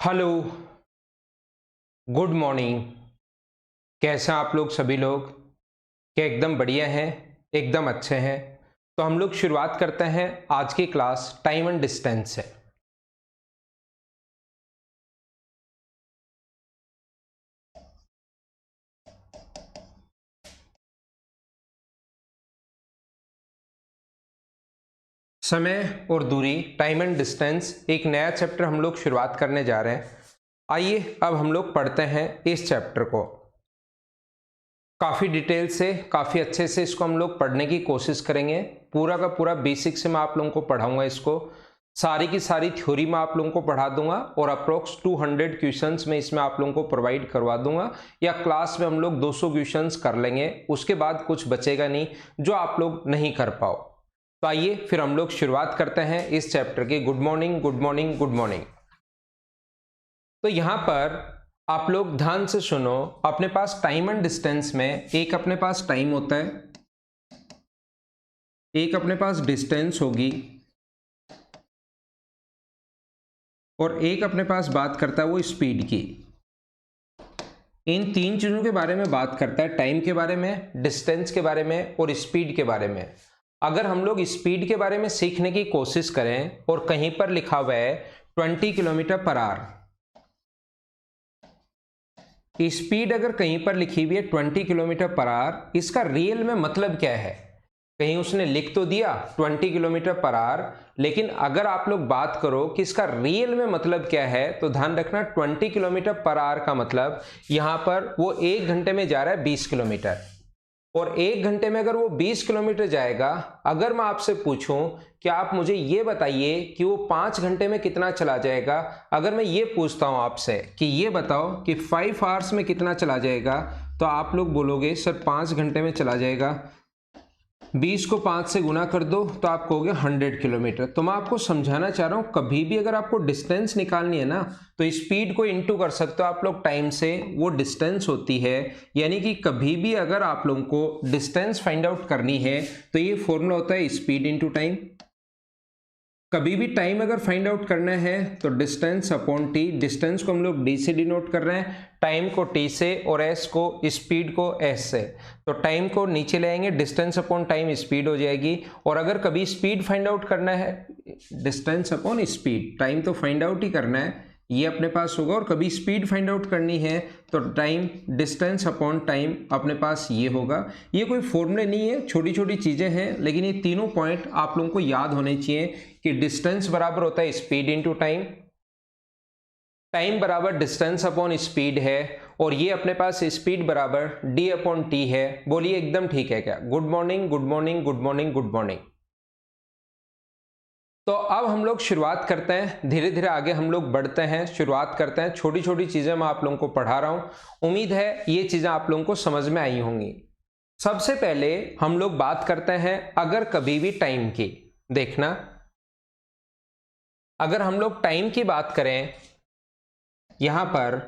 Hello, good morning. कैसे हैं आप लोग सभी लोग? क्या एकदम बढ़िया हैं? एकदम अच्छे हैं। तो हम लोग शुरुआत करते हैं आज की क्लास टाइम एंड डिस्टेंस से। समय और दूरी, टाइम एंड डिस्टेंस, एक नया चैप्टर हम लोग शुरुआत करने जा रहे हैं। आइए अब हम लोग पढ़ते हैं इस चैप्टर को। काफ़ी डिटेल से, काफ़ी अच्छे से इसको हम लोग पढ़ने की कोशिश करेंगे। पूरा का पूरा बेसिक से मैं आप लोगों को पढ़ाऊंगा। इसको सारी की सारी थ्योरी मैं आप लोगों को पढ़ा दूंगा और अप्रोक्स 200 क्वेश्चंस में इसमें आप लोगों को प्रोवाइड करवा दूंगा, या क्लास में हम लोग 200 क्वेश्चंस कर लेंगे। उसके बाद कुछ बचेगा नहीं जो आप लोग नहीं कर पाओ। तो आइए फिर हम लोग शुरुआत करते हैं इस चैप्टर की। Good morning, good morning, good morning. तो यहां पर आप लोग ध्यान से सुनो। अपने पास टाइम एंड डिस्टेंस में एक अपने पास टाइम होता है, एक अपने पास डिस्टेंस होगी, और एक अपने पास बात करता है वो स्पीड की। इन तीन चीजों के बारे में बात करता है, टाइम के बारे में, डिस्टेंस के बारे में और स्पीड के बारे में। अगर हम लोग स्पीड के बारे में सीखने की कोशिश करें और कहीं पर लिखा हुआ है 20 किलोमीटर पर आवर, स्पीड अगर कहीं पर लिखी हुई है 20 किलोमीटर पर आवर, इसका रियल में मतलब क्या है? कहीं उसने लिख तो दिया 20 किलोमीटर पर आवर, लेकिन अगर आप लोग बात करो कि इसका रियल में मतलब क्या है, तो ध्यान रखना 20 किलोमीटर पर आवर का मतलब यहां पर वो 1 घंटे में जा रहा है 20 किलोमीटर, और 1 घंटे में अगर वो 20 किलोमीटर जाएगा, अगर मैं आपसे पूछूं कि आप मुझे ये बताइए कि वो 5 घंटे में कितना चला जाएगा, अगर मैं ये पूछता हूं आपसे कि ये बताओ कि 5 आवर्स में कितना चला जाएगा, तो आप लोग बोलोगे सर 5 घंटे में चला जाएगा। 20 को 5 से गुना कर दो तो आप कहोगे 100 किलोमीटर। तो मैं आपको समझाना चाह रहा हूं, कभी भी अगर आपको डिस्टेंस निकालनी है ना, तो स्पीड को इनटू कर सकते हो आप लोग टाइम से, वो डिस्टेंस होती है। यानी कि कभी भी अगर आप लोगों को डिस्टेंस फाइंड आउट करनी है तो ये फॉर्मूला होता है स्पीड इनटू टाइम। कभी भी टाइम अगर फाइंड आउट करना है तो डिस्टेंस अपॉन टी, डिस्टेंस को हम लोग डी से डिनोट कर रहे हैं, टाइम को टी से और एस को, स्पीड को एस से। तो टाइम को नीचे ले आएंगे, डिस्टेंस अपॉन टाइम स्पीड हो जाएगी। और अगर कभी स्पीड फाइंड आउट करना है, डिस्टेंस अपॉन स्पीड, टाइम तो फाइंड आउट ही करना है, ये अपने पास होगा। और कभी स्पीड फाइंड आउट करनी है तो टाइम, डिस्टेंस अपॉन टाइम अपने पास ये होगा। ये कोई फॉर्मूले नहीं है, छोटी छोटी चीजें हैं, लेकिन ये तीनों पॉइंट आप लोगों को याद होने चाहिए कि डिस्टेंस बराबर होता है स्पीड इनटू टाइम, टाइम बराबर डिस्टेंस अपॉन स्पीड है, और ये अपने पास स्पीड बराबर डी अपॉन टी है। बोलिए एकदम ठीक है क्या? Good morning, good morning, good morning, good morning. तो अब हम लोग शुरुआत करते हैं, धीरे धीरे आगे हम लोग बढ़ते हैं, शुरुआत करते हैं। छोटी छोटी चीजें मैं आप लोगों को पढ़ा रहा हूं, उम्मीद है ये चीजें आप लोगों को समझ में आई होंगी। सबसे पहले हम लोग बात करते हैं अगर कभी भी टाइम की। देखना, अगर हम लोग टाइम की बात करें यहां पर,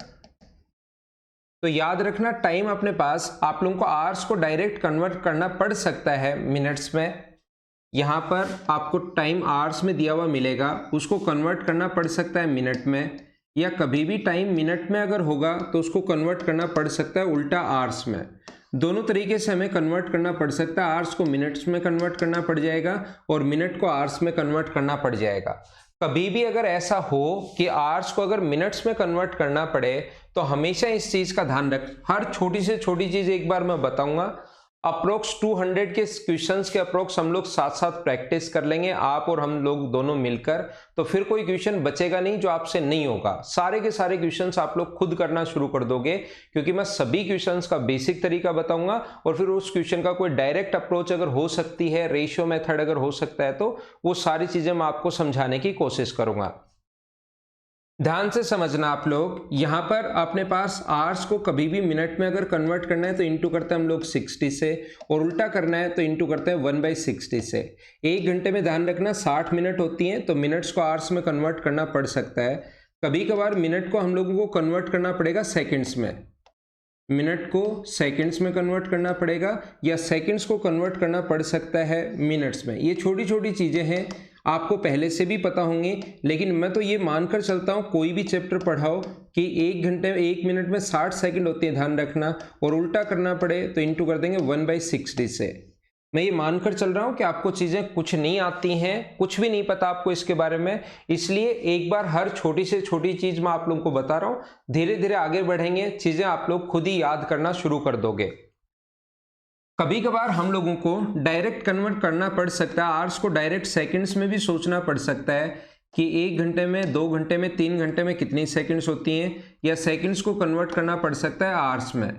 तो याद रखना टाइम अपने पास आप लोगों को आवर्स को डायरेक्ट कन्वर्ट करना पड़ सकता है मिनट्स में। यहां पर आपको टाइम आवर्स में दिया हुआ मिलेगा, उसको कन्वर्ट करना पड़ सकता है मिनट में, या कभी भी टाइम मिनट में अगर होगा तो उसको कन्वर्ट करना पड़ सकता है उल्टा आवर्स में। दोनों तरीके से हमें कन्वर्ट करना पड़ सकता है। आवर्स को मिनट्स में कन्वर्ट करना पड़ जाएगा और मिनट को आवर्स में कन्वर्ट करना पड़ जाएगा। कभी भी अगर ऐसा हो कि आवर्स को अगर मिनट्स में कन्वर्ट करना पड़े, तो हमेशा इस चीज का ध्यान रख, हर छोटी से छोटी चीज एक बार मैं बताऊंगा। अप्रोक्स 200 के क्वेश्चंस के अप्रोक्स हम लोग साथ साथ प्रैक्टिस कर लेंगे, आप और हम लोग दोनों मिलकर। तो फिर कोई क्वेश्चन बचेगा नहीं जो आपसे नहीं होगा। सारे के सारे क्वेश्चंस आप लोग खुद करना शुरू कर दोगे, क्योंकि मैं सभी क्वेश्चंस का बेसिक तरीका बताऊंगा, और फिर उस क्वेश्चन का कोई डायरेक्ट अप्रोच अगर हो सकती है, रेशियो मेथड अगर हो सकता है, तो वो सारी चीजें मैं आपको समझाने की कोशिश करूंगा। ध्यान से समझना आप लोग, यहां पर अपने पास आवर्स को कभी भी मिनट में अगर कन्वर्ट करना है तो इंटू करते हैं हम लोग 60 से, और उल्टा करना है तो इंटू करते हैं 1/60 से। 1 घंटे में ध्यान रखना 60 मिनट होती हैं, तो मिनट्स को आवर्स में कन्वर्ट करना पड़ सकता है। कभी कभार मिनट को हम लोगों को कन्वर्ट करना पड़ेगा सेकेंड्स में, मिनट को सेकंड्स में कन्वर्ट करना पड़ेगा, या सेकंड्स को कन्वर्ट करना पड़ सकता है मिनट्स में। ये छोटी छोटी चीजें हैं, आपको पहले से भी पता होंगे, लेकिन मैं तो ये मानकर चलता हूँ कोई भी चैप्टर पढ़ाओ कि 1 मिनट में 60 सेकंड होते हैं, ध्यान रखना, और उल्टा करना पड़े तो इंटू कर देंगे 1/60 से। मैं ये मानकर चल रहा हूँ कि आपको चीज़ें कुछ नहीं आती हैं, कुछ भी नहीं पता आपको इसके बारे में, इसलिए एक बार हर छोटी से छोटी चीज़ मैं आप लोगों को बता रहा हूँ। धीरे धीरे आगे बढ़ेंगे, चीज़ें आप लोग खुद ही याद करना शुरू कर दोगे। कभी कभार हम लोगों को डायरेक्ट कन्वर्ट करना पड़ सकता है, आवर्स को डायरेक्ट सेकंड्स में भी सोचना पड़ सकता है कि 1 घंटे में, 2 घंटे में, 3 घंटे में कितनी सेकंड्स होती हैं, या सेकंड्स को कन्वर्ट करना पड़ सकता है आवर्स में।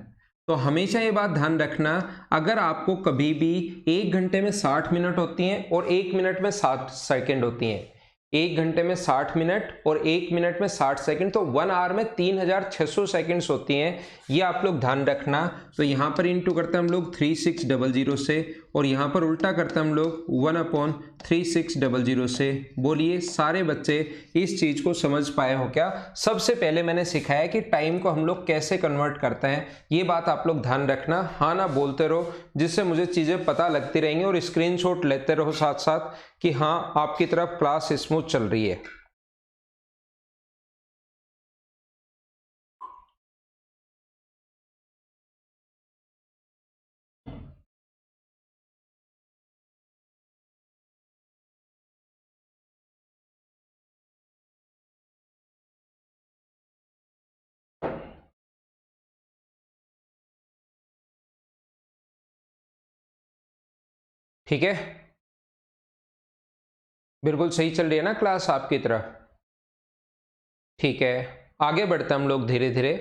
तो हमेशा ये बात ध्यान रखना, अगर आपको कभी भी 1 घंटे में 60 मिनट होती हैं और 1 मिनट में 60 सेकंड होती हैं, 1 घंटे में 60 मिनट और 1 मिनट में 60 सेकंड, तो 1 आवर में 3600 सेकंड्स होती हैं, ये आप लोग ध्यान रखना। तो यहाँ पर इंटू करते हैं हम लोग 3600 से, और यहाँ पर उल्टा करते हैं हम लोग 1/3600 से। बोलिए सारे बच्चे इस चीज़ को समझ पाए हो क्या? सबसे पहले मैंने सिखाया कि टाइम को हम लोग कैसे कन्वर्ट करते हैं, ये बात आप लोग ध्यान रखना, हाँ ना बोलते रहो, जिससे मुझे चीज़ें पता लगती रहेंगी, और स्क्रीनशॉट लेते रहो साथ साथ कि हाँ आपकी तरफ क्लास स्मूथ चल रही है। ठीक है, बिल्कुल सही चल रही है ना क्लास आपकी तरफ? ठीक है, आगे बढ़ते हम लोग धीरे धीरे।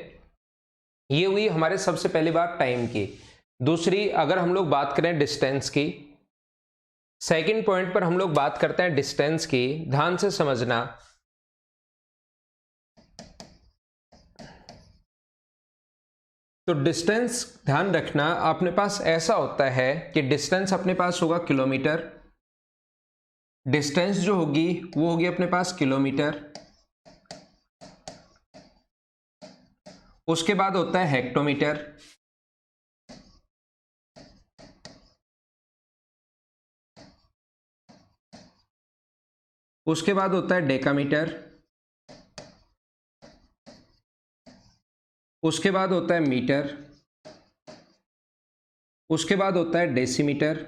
ये हुई हमारे सबसे पहली बात टाइम की। दूसरी, अगर हम लोग बात करें डिस्टेंस की, सेकंड पॉइंट पर हम लोग बात करते हैं डिस्टेंस की, ध्यान से समझना। तो डिस्टेंस ध्यान रखना, अपने पास ऐसा होता है कि डिस्टेंस अपने पास होगा किलोमीटर, डिस्टेंस जो होगी वो होगी अपने पास किलोमीटर, उसके बाद होता है हेक्टोमीटर, उसके बाद होता है डेकामीटर, उसके बाद होता है मीटर, उसके बाद होता है डेसीमीटर,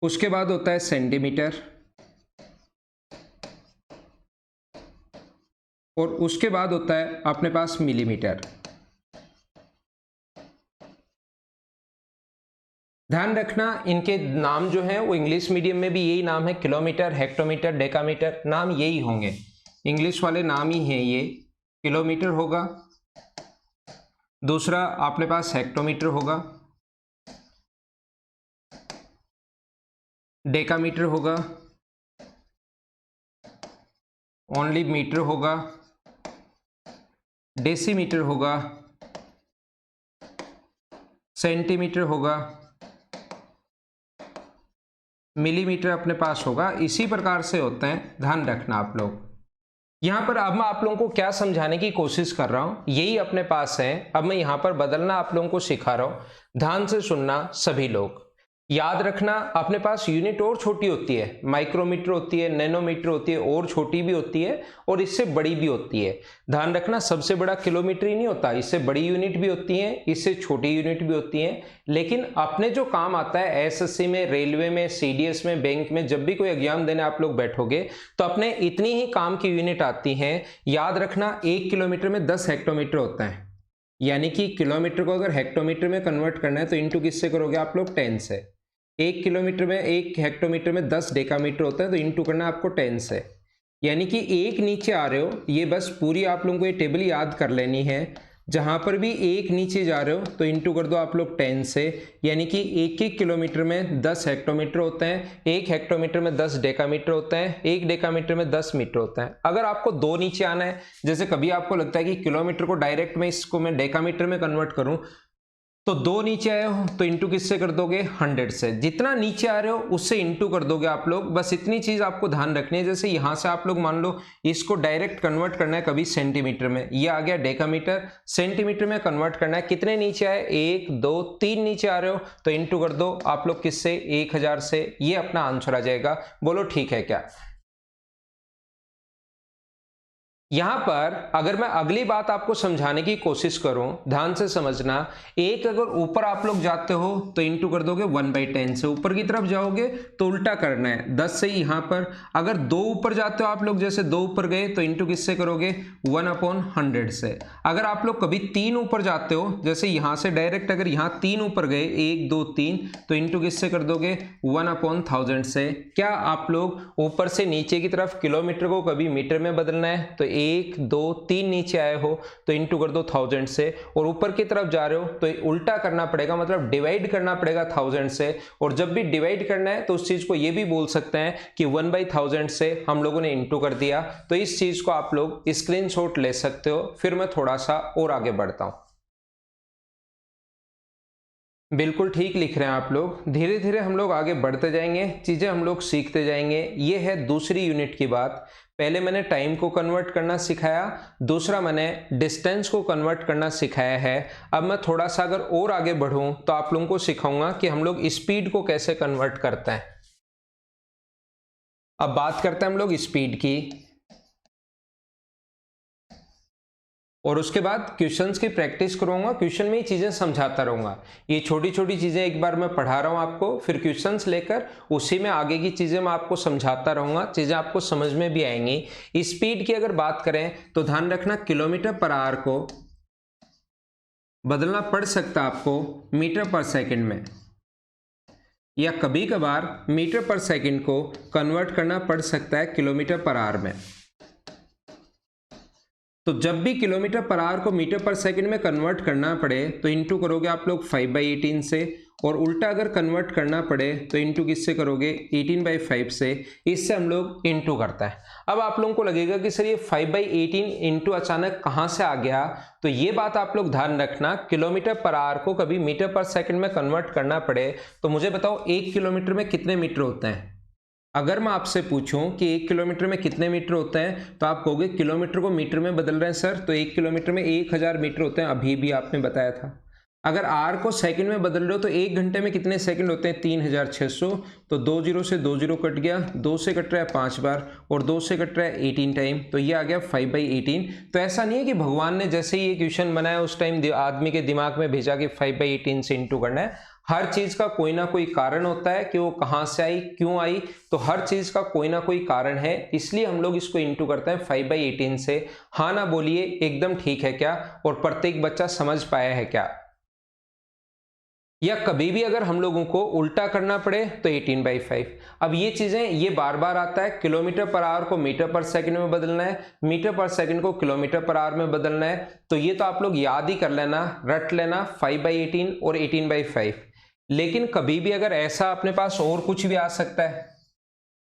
उसके बाद होता है सेंटीमीटर, और उसके बाद होता है अपने पास मिलीमीटर। ध्यान रखना इनके नाम जो हैं वो इंग्लिश मीडियम में भी यही नाम है, किलोमीटर, हेक्टोमीटर, डेकामीटर, नाम यही होंगे, इंग्लिश वाले नाम ही हैं ये। किलोमीटर होगा, दूसरा अपने पास हेक्टोमीटर होगा, डेकामीटर होगा, ओनली मीटर होगा, डेसीमीटर होगा, सेंटीमीटर होगा, मिलीमीटर अपने पास होगा। इसी प्रकार से होते हैं, ध्यान रखना आप लोग। यहां पर अब मैं आप लोगों को क्या समझाने की कोशिश कर रहा हूं, यही अपने पास है, अब मैं यहां पर बदलना आप लोगों को सिखा रहा हूं। ध्यान से सुनना सभी लोग, याद रखना अपने पास यूनिट और छोटी होती है, माइक्रोमीटर होती है, नैनोमीटर होती है, और छोटी भी होती है और इससे बड़ी भी होती है। ध्यान रखना सबसे बड़ा किलोमीटर ही नहीं होता, इससे बड़ी यूनिट भी होती है, इससे छोटी यूनिट भी होती है। लेकिन अपने जो काम आता है एसएससी में, रेलवे में, सीडीएस में, बैंक में, जब भी कोई एग्जाम देने आप लोग बैठोगे तो अपने इतनी ही काम की यूनिट आती है। याद रखना 1 किलोमीटर में 10 हेक्टोमीटर होता है, यानी कि किलोमीटर को अगर हेक्टोमीटर में कन्वर्ट करना है तो इंटू किससे करोगे आप लोग? 10 से। 1 किलोमीटर में, 1 हेक्टोमीटर में 10 डेकामीटर होता है, तो इंटू करना आपको 10 से। यानी कि एक नीचे आ रहे हो, ये बस पूरी आप लोगों को ये टेबल याद कर लेनी है, जहां पर भी एक नीचे जा रहे हो तो इंटू कर दो आप लोग 10 से। यानी कि 1 किलोमीटर में 10 हेक्टोमीटर होते हैं, 1 हेक्टोमीटर में 10 डेकामीटर होते हैं, 1 डेकामीटर में 10 मीटर होता है। अगर आपको 2 नीचे आना है, जैसे कभी आपको लगता है कि किलोमीटर को डायरेक्ट में इसको मैं डेकामीटर में कन्वर्ट करूं, तो 2 नीचे आए हो तो इंटू किससे कर दोगे 100 से, जितना नीचे आ रहे हो उससे इंटू कर दोगे आप लोग। बस इतनी चीज आपको ध्यान रखनी है। जैसे यहां से आप लोग मान लो इसको डायरेक्ट कन्वर्ट करना है कभी सेंटीमीटर में, ये आ गया डेकामीटर, सेंटीमीटर में कन्वर्ट करना है। कितने नीचे आए 1 2 3 नीचे आ रहे हो तो इंटू कर दो आप लोग किससे 1000 से, ये अपना आंसर आ जाएगा। बोलो ठीक है क्या। यहां पर अगर मैं अगली बात आपको समझाने की कोशिश करूं, ध्यान से समझना। एक अगर ऊपर आप लोग जाते हो तो इंटू कर दोगे 1/10 से, ऊपर की तरफ जाओगे तो उल्टा करना है 10 से यहां पर। अगर 2 ऊपर जाते हो आप लोग, जैसे 2 ऊपर गए तो इंटू किससे करोगे 1/100 से। अगर आप लोग कभी 3 ऊपर जाते हो, जैसे यहां से डायरेक्ट अगर यहां 3 ऊपर गए 1 2 3 तो इंटू किससे कर दोगे 1/1000 से। क्या आप लोग ऊपर से नीचे की तरफ किलोमीटर को कभी मीटर में बदलना है तो 1 2 3 नीचे आए हो तो इंटू कर दो 1000 से, और ऊपर की तरफ जा रहे हो तो उल्टा करना पड़ेगा, मतलब डिवाइड करना पड़ेगा 1000 से। और जब भी डिवाइड करना है तो उस चीज को ये भी बोल सकते हैं कि 1/1000 से हम लोगों ने इंटू कर दिया। तो इस चीज को आप लोग स्क्रीनशॉट ले सकते हो। फिर मैं थोड़ा सा और आगे बढ़ता हूं। बिल्कुल ठीक लिख रहे हैं आप लोग। धीरे धीरे हम लोग आगे बढ़ते जाएंगे, चीजें हम लोग सीखते जाएंगे। ये है दूसरी यूनिट की बात। पहले मैंने टाइम को कन्वर्ट करना सिखाया, दूसरा मैंने डिस्टेंस को कन्वर्ट करना सिखाया है। अब मैं थोड़ा सा अगर और आगे बढ़ूं तो आप लोगों को सिखाऊंगा कि हम लोग स्पीड को कैसे कन्वर्ट करते हैं। अब बात करते हैं हम लोग स्पीड की, और उसके बाद क्वेश्चंस की प्रैक्टिस करूंगा। क्वेश्चन में ही चीजें समझाता रहूंगा। ये छोटी छोटी चीजें एक बार मैं पढ़ा रहा हूं आपको, फिर क्वेश्चंस लेकर उसी में आगे की चीजें मैं आपको समझाता रहूंगा। चीजें आपको समझ में भी आएंगी। स्पीड की अगर बात करें तो ध्यान रखना किलोमीटर पर आवर को बदलना पड़ सकता है आपको मीटर पर सेकेंड में, या कभी कभार मीटर पर सेकेंड को कन्वर्ट करना पड़ सकता है किलोमीटर पर आवर में। तो जब भी किलोमीटर पर आवर को मीटर पर सेकंड में कन्वर्ट करना पड़े तो इंटू करोगे आप लोग 5/18 से, और उल्टा अगर कन्वर्ट करना पड़े तो इंटू किससे करोगे 18/5 से। इससे हम लोग इंटू करता है। अब आप लोगों को लगेगा कि सर ये 5/18 इंटू अचानक कहाँ से आ गया, तो ये बात आप लोग ध्यान रखना। किलोमीटर पर आवर को कभी मीटर पर सेकंड में कन्वर्ट करना पड़े तो मुझे बताओ 1 किलोमीटर में कितने मीटर होते हैं। अगर मैं आपसे पूछूं कि 1 किलोमीटर में कितने मीटर होते हैं तो आप कहोगे किलोमीटर को मीटर में बदल रहे हैं सर, तो 1 किलोमीटर में 1000 मीटर होते हैं, अभी भी आपने बताया था। अगर आर को सेकंड में बदल रहे हो तो 1 घंटे में कितने सेकंड होते हैं 3600। तो 2 जीरो से 2 जीरो कट गया, 2 से कट रहा है 5 बार और 2 से कट रहा है 18 टाइम, तो ये आ गया 5/18। तो ऐसा नहीं है कि भगवान ने जैसे ही ये क्वेश्चन बनाया उस टाइम आदमी के दिमाग में भेजा कि 5/18 से इंटू करना है। हर चीज का कोई ना कोई कारण होता है कि वो कहां से आई, क्यों आई। तो हर चीज का कोई ना कोई कारण है, इसलिए हम लोग इसको इंटू करते हैं 5/18 से। हाँ ना बोलिए, एकदम ठीक है क्या, और प्रत्येक बच्चा समझ पाया है क्या। या कभी भी अगर हम लोगों को उल्टा करना पड़े तो 18/5। अब ये चीजें ये बार बार आता है। किलोमीटर पर आवर को मीटर पर सेकंड में बदलना है, मीटर पर सेकंड को किलोमीटर पर आवर में बदलना है। तो ये तो आप लोग याद ही कर लेना, रट लेना 5/18 और 18/5। लेकिन कभी भी अगर ऐसा अपने पास और कुछ भी आ सकता है,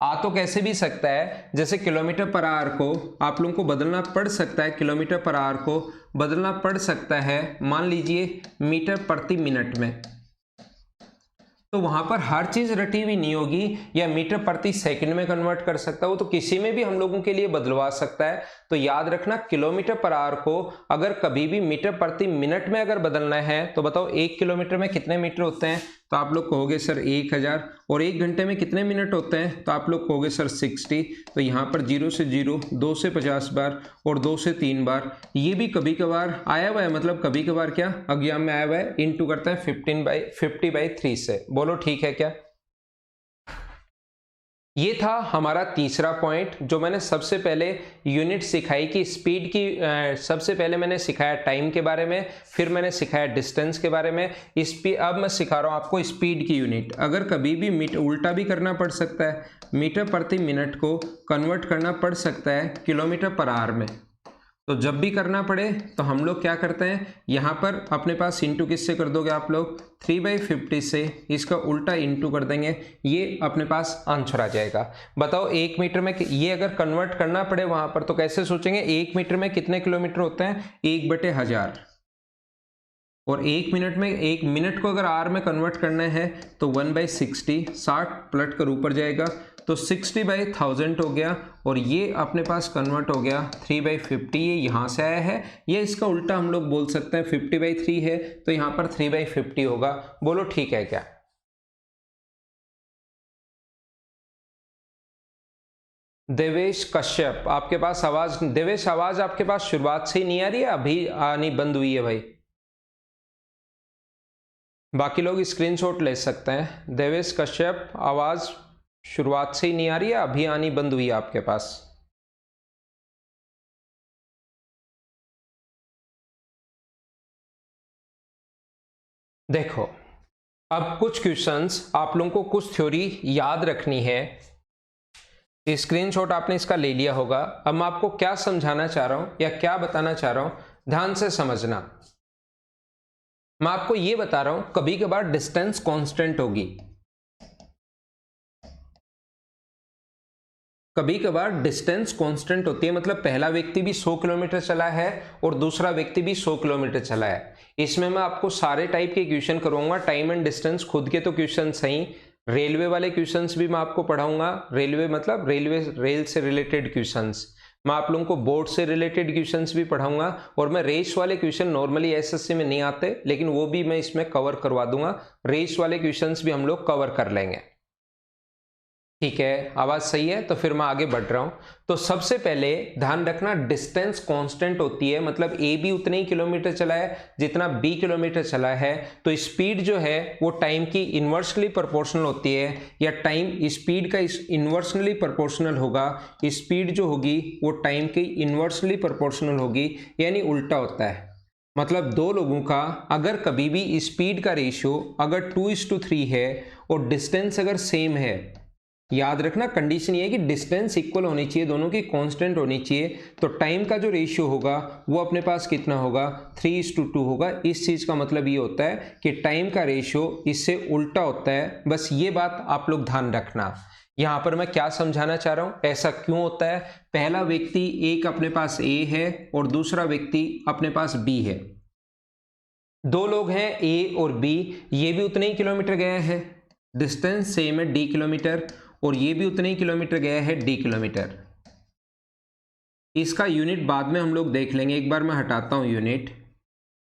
आ तो कैसे भी सकता है, जैसे किलोमीटर पर आवर को आप लोगों को बदलना पड़ सकता है, किलोमीटर पर आवर को बदलना पड़ सकता है मान लीजिए मीटर प्रति मिनट में। तो वहां पर हर चीज रटी हुई नहीं होगी, या मीटर प्रति सेकंड में कन्वर्ट कर सकता है, वो तो किसी में भी हम लोगों के लिए बदलवा सकता है। तो याद रखना किलोमीटर पर आवर को अगर कभी भी मीटर प्रति मिनट में अगर बदलना है तो बताओ 1 किलोमीटर में कितने मीटर होते हैं, तो आप लोग कहोगे सर 1000। और 1 घंटे में कितने मिनट होते हैं, तो आप लोग कहोगे सर 60। तो यहाँ पर 0 से 0, 2 से 50 बार और 2 से 3 बार। ये भी कभी कभार आया हुआ है, मतलब कभी कभार क्या एग्जाम में आया हुआ है। इंटू करते हैं 50/3 से। बोलो ठीक है क्या। ये था हमारा तीसरा पॉइंट जो मैंने सबसे पहले यूनिट सिखाई कि स्पीड की। सबसे पहले मैंने सिखाया टाइम के बारे में, फिर मैंने सिखाया डिस्टेंस के बारे में। अब मैं सिखा रहा हूं आपको स्पीड की यूनिट। अगर कभी भी मीटर उल्टा भी करना पड़ सकता है, मीटर प्रति मिनट को कन्वर्ट करना पड़ सकता है किलोमीटर पर आवर में। तो जब भी करना पड़े तो हम लोग क्या करते हैं, यहाँ पर अपने पास इंटू किससे कर दोगे आप लोग 3/50 से, इसका उल्टा इंटू कर देंगे, ये अपने पास आंसर आ जाएगा। बताओ 1 मीटर में ये अगर कन्वर्ट करना पड़े वहां पर तो कैसे सोचेंगे, 1 मीटर में कितने किलोमीटर होते हैं 1/1000। और 1 मिनट को अगर आर में कन्वर्ट करना है तो 1/60, 60 पलट कर ऊपर जाएगा तो 60/1000 हो गया, और ये अपने पास कन्वर्ट हो गया 3/50, ये यहाँ से आया है। ये इसका उल्टा हम लोग बोल सकते हैं, 50/3 है तो यहाँ पर 3/50 होगा। बोलो ठीक है क्या? देवेश कश्यप, आपके पास आवाज, देवेश आवाज आपके पास शुरुआत से ही नहीं आ रही है, अभी आनी बंद हुई है भाई? बाकी लोग स्क्रीनशॉट ले सकते हैं। देवेश कश्यप, आवाज शुरुआत से ही नहीं आ रही है, अभी आनी बंद हुई है आपके पास? देखो, अब कुछ क्वेश्चंस आप लोगों को कुछ थ्योरी याद रखनी है। स्क्रीनशॉट आपने इसका ले लिया होगा। अब मैं आपको क्या समझाना चाह रहा हूं या क्या बताना चाह रहा हूं, ध्यान से समझना। मैं आपको यह बता रहा हूं, कभी कभार डिस्टेंस कांस्टेंट होगी, कभी कभार डिस्टेंस कांस्टेंट होती है, मतलब पहला व्यक्ति भी 100 किलोमीटर चला है और दूसरा व्यक्ति भी 100 किलोमीटर चला है। इसमें मैं आपको सारे टाइप के क्वेश्चन करवाऊंगा, टाइम एंड डिस्टेंस खुद के तो क्वेश्चन सही, रेलवे वाले क्वेश्चंस भी मैं आपको पढ़ाऊंगा। रेलवे मतलब रेल से रिलेटेड क्वेश्चंस, मैं आप लोगों को बोर्ड से रिलेटेड क्वेश्चंस भी पढ़ाऊंगा, और मैं रेस वाले क्वेश्चन नॉर्मली एसएससी में नहीं आते, लेकिन वो भी मैं इसमें कवर करवा दूंगा। रेस वाले क्वेश्चंस भी हम लोग कवर कर लेंगे। ठीक है, आवाज सही है? तो फिर मैं आगे बढ़ रहा हूं। तो सबसे पहले ध्यान रखना, डिस्टेंस कांस्टेंट होती है, मतलब ए भी उतने ही किलोमीटर चला है जितना बी किलोमीटर चला है, तो स्पीड जो है वो टाइम की इन्वर्सली प्रोपोर्शनल होती है, या टाइम स्पीड का इन्वर्सली प्रोपोर्शनल होगा। स्पीड जो होगी वो टाइम की इन्वर्सली प्रोपोर्शनल होगी, यानी उल्टा होता है। मतलब दो लोगों का अगर कभी भी स्पीड का रेशियो अगर 2:3 है और डिस्टेंस अगर सेम है, याद रखना कंडीशन ये है कि डिस्टेंस इक्वल होनी चाहिए, दोनों की कांस्टेंट होनी चाहिए, तो टाइम का जो रेशियो होगा वो अपने पास कितना होगा? 3:2 होगा। इस चीज का मतलब ये होता है कि टाइम का रेशियो इससे उल्टा होता है। बस ये बात आप लोग ध्यान रखना। यहां पर मैं क्या समझाना चाह रहा हूं, ऐसा क्यों होता है? पहला व्यक्ति एक अपने पास ए है और दूसरा व्यक्ति अपने पास बी है, दो लोग हैं ए और बी, ये भी उतने ही किलोमीटर गया है, डिस्टेंस सेम है d किलोमीटर, और ये भी उतने ही किलोमीटर गया है d किलोमीटर। इसका यूनिट बाद में हम लोग देख लेंगे, एक बार मैं हटाता हूं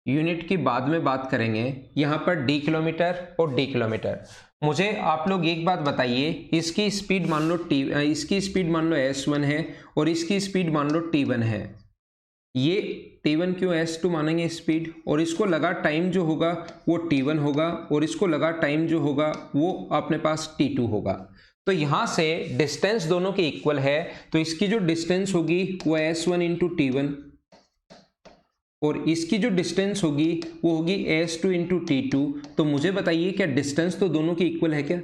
यूनिट की बाद में बात करेंगे। यहां पर d किलोमीटर और d किलोमीटर। मुझे आप लोग एक बात बताइए, इसकी स्पीड मान लो इसकी स्पीड मान लो s1 है और इसकी स्पीड मान लो t1 है। ये t1 क्यों s2 मानेंगे स्पीड, और इसको लगा टाइम जो होगा वो t1 होगा, और इसको लगा टाइम जो होगा वो अपने पास t2 होगा। तो यहां से डिस्टेंस दोनों की इक्वल है, तो इसकी जो डिस्टेंस होगी वो s1 इंटू t1, और इसकी जो डिस्टेंस होगी वो होगी s2 इंटू t2। तो मुझे बताइए क्या डिस्टेंस तो दोनों की इक्वल है क्या?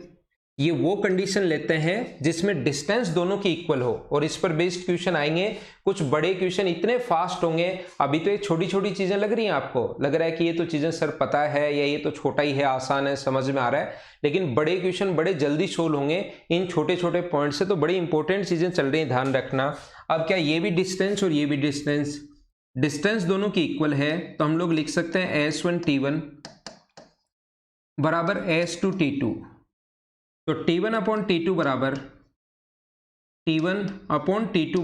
ये वो कंडीशन लेते हैं जिसमें डिस्टेंस दोनों की इक्वल हो, और इस पर बेस्ड क्वेश्चन आएंगे। कुछ बड़े क्वेश्चन इतने फास्ट होंगे, अभी तो ये छोटी छोटी चीजें लग रही हैं, आपको लग रहा है कि ये तो चीजें सर पता है, या ये तो छोटा ही है, आसान है, समझ में आ रहा है, लेकिन बड़े क्वेश्चन बड़े जल्दी सोल्व होंगे इन छोटे छोटे पॉइंट से। तो बड़ी इंपॉर्टेंट चीजें चल रही हैं, ध्यान रखना। अब क्या ये भी डिस्टेंस और ये भी डिस्टेंस दोनों की इक्वल है, तो हम लोग लिख सकते हैं s1 t1 बराबर s2 t2। तो t1 अपॉन t2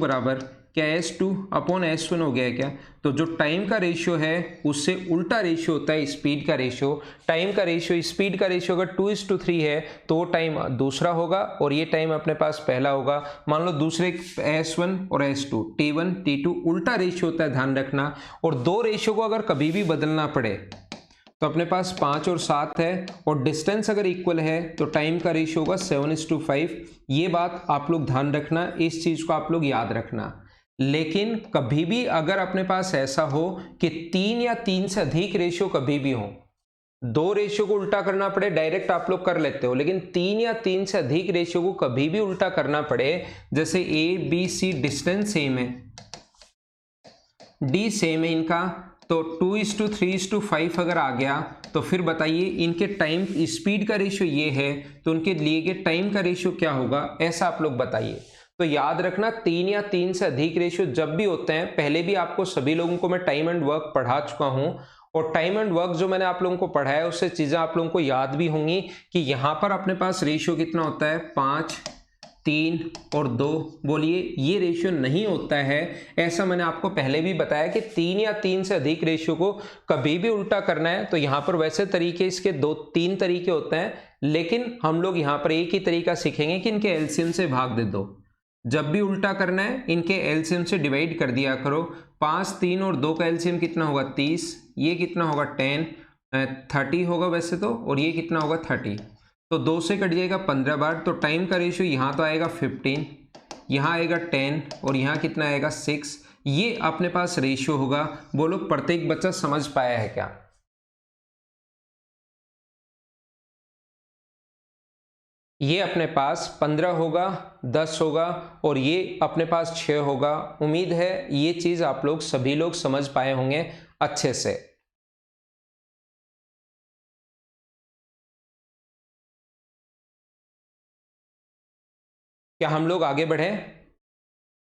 बराबर क्या s2 अपॉन s1 हो गया क्या? तो जो टाइम का रेशियो है उससे उल्टा रेशियो होता है स्पीड का रेशियो। टाइम का रेशियो स्पीड का रेशियो अगर 2:3 है तो वो टाइम दूसरा होगा, और ये टाइम अपने पास पहला होगा। मान लो दूसरे s1 और s2, t1 t2 उल्टा रेशियो होता है, ध्यान रखना। और दो रेशियो को अगर कभी भी बदलना पड़े तो अपने पास 5 और 7 है, और डिस्टेंस अगर इक्वल है तो टाइम का रेशियो होगा 7:5। ये बात आप लोग ध्यान रखना, इस चीज को आप लोग याद रखना। लेकिन कभी भी अगर अपने पास ऐसा हो कि 3 या 3 से अधिक रेशियो कभी भी हो, दो रेशियो को उल्टा करना पड़े डायरेक्ट आप लोग कर लेते हो, लेकिन 3 या 3 से अधिक रेशियो को कभी भी उल्टा करना पड़े, जैसे A B C distance same है, डी सेम है इनका, तो 2:3:5 अगर आ गया तो फिर बताइए इनके टाइम स्पीड का रेशियो ये है, तो उनके लिए के टाइम का रेशियो क्या होगा, ऐसा आप लोग बताइए। तो याद रखना 3 या 3 से अधिक रेशियो जब भी होते हैं, पहले भी आपको सभी लोगों को मैं टाइम एंड वर्क पढ़ा चुका हूं, और टाइम एंड वर्क जो मैंने आप लोगों को पढ़ाया उससे चीज़ें आप लोगों को याद भी होंगी कि यहाँ पर अपने पास रेशियो कितना होता है 5, 3 और 2। बोलिए ये रेशियो नहीं होता है, ऐसा मैंने आपको पहले भी बताया कि 3 या 3 से अधिक रेशियो को कभी भी उल्टा करना है तो यहाँ पर वैसे तरीके इसके 2-3 तरीके होते हैं, लेकिन हम लोग यहाँ पर एक ही तरीका सीखेंगे कि इनके एलसीएम से भाग दे दो। जब भी उल्टा करना है इनके एलसीएम से डिवाइड कर दिया करो। 5, 3 और 2 का एलसीएम कितना होगा 30, ये कितना होगा 30 होगा वैसे तो, और ये कितना होगा 30, तो 2 से कट जाएगा 15 बार। तो टाइम का रेशियो यहाँ तो आएगा 15, यहाँ आएगा 10 और यहाँ कितना आएगा 6। ये अपने पास रेशियो होगा। बोलो प्रत्येक बच्चा समझ पाया है क्या? ये अपने पास 15 होगा, 10 होगा और ये अपने पास 6 होगा। उम्मीद है ये चीज आप लोग सभी लोग समझ पाए होंगे अच्छे से। क्या हम लोग आगे बढ़े?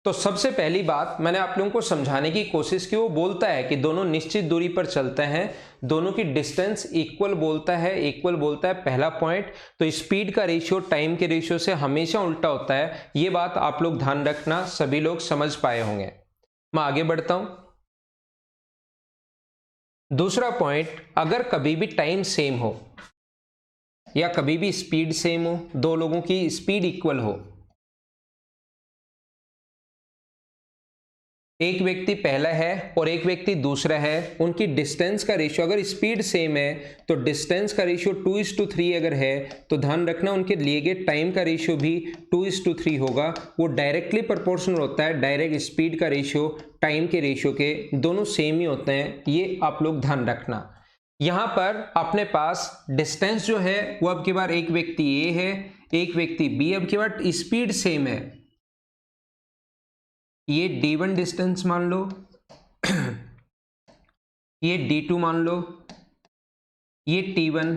तो सबसे पहली बात मैंने आप लोगों को समझाने की कोशिश की, वो बोलता है कि दोनों निश्चित दूरी पर चलते हैं, दोनों की डिस्टेंस इक्वल बोलता है, इक्वल बोलता है पहला पॉइंट। तो स्पीड का रेशियो टाइम के रेशियो से हमेशा उल्टा होता है, ये बात आप लोग ध्यान रखना, सभी लोग समझ पाए होंगे। मैं आगे बढ़ता हूं। दूसरा पॉइंट, अगर कभी भी टाइम सेम हो या कभी भी स्पीड सेम हो, दो लोगों की स्पीड इक्वल हो, एक व्यक्ति पहला है और एक व्यक्ति दूसरा है, उनकी डिस्टेंस का रेशियो अगर स्पीड सेम है तो डिस्टेंस का रेशियो 2:3 अगर है तो ध्यान रखना उनके लिए गए टाइम का रेशियो भी 2:3 होगा। वो डायरेक्टली प्रोपोर्शनल होता है, डायरेक्ट स्पीड का रेशियो टाइम के रेशियो के दोनों सेम ही होते हैं, ये आप लोग ध्यान रखना। यहां पर अपने पास डिस्टेंस जो है वो अब की बार एक व्यक्ति ए है, एक व्यक्ति बी, अब की बार स्पीड सेम है। ये d1 डिस्टेंस मान लो, ये d2 मान लो, ये t1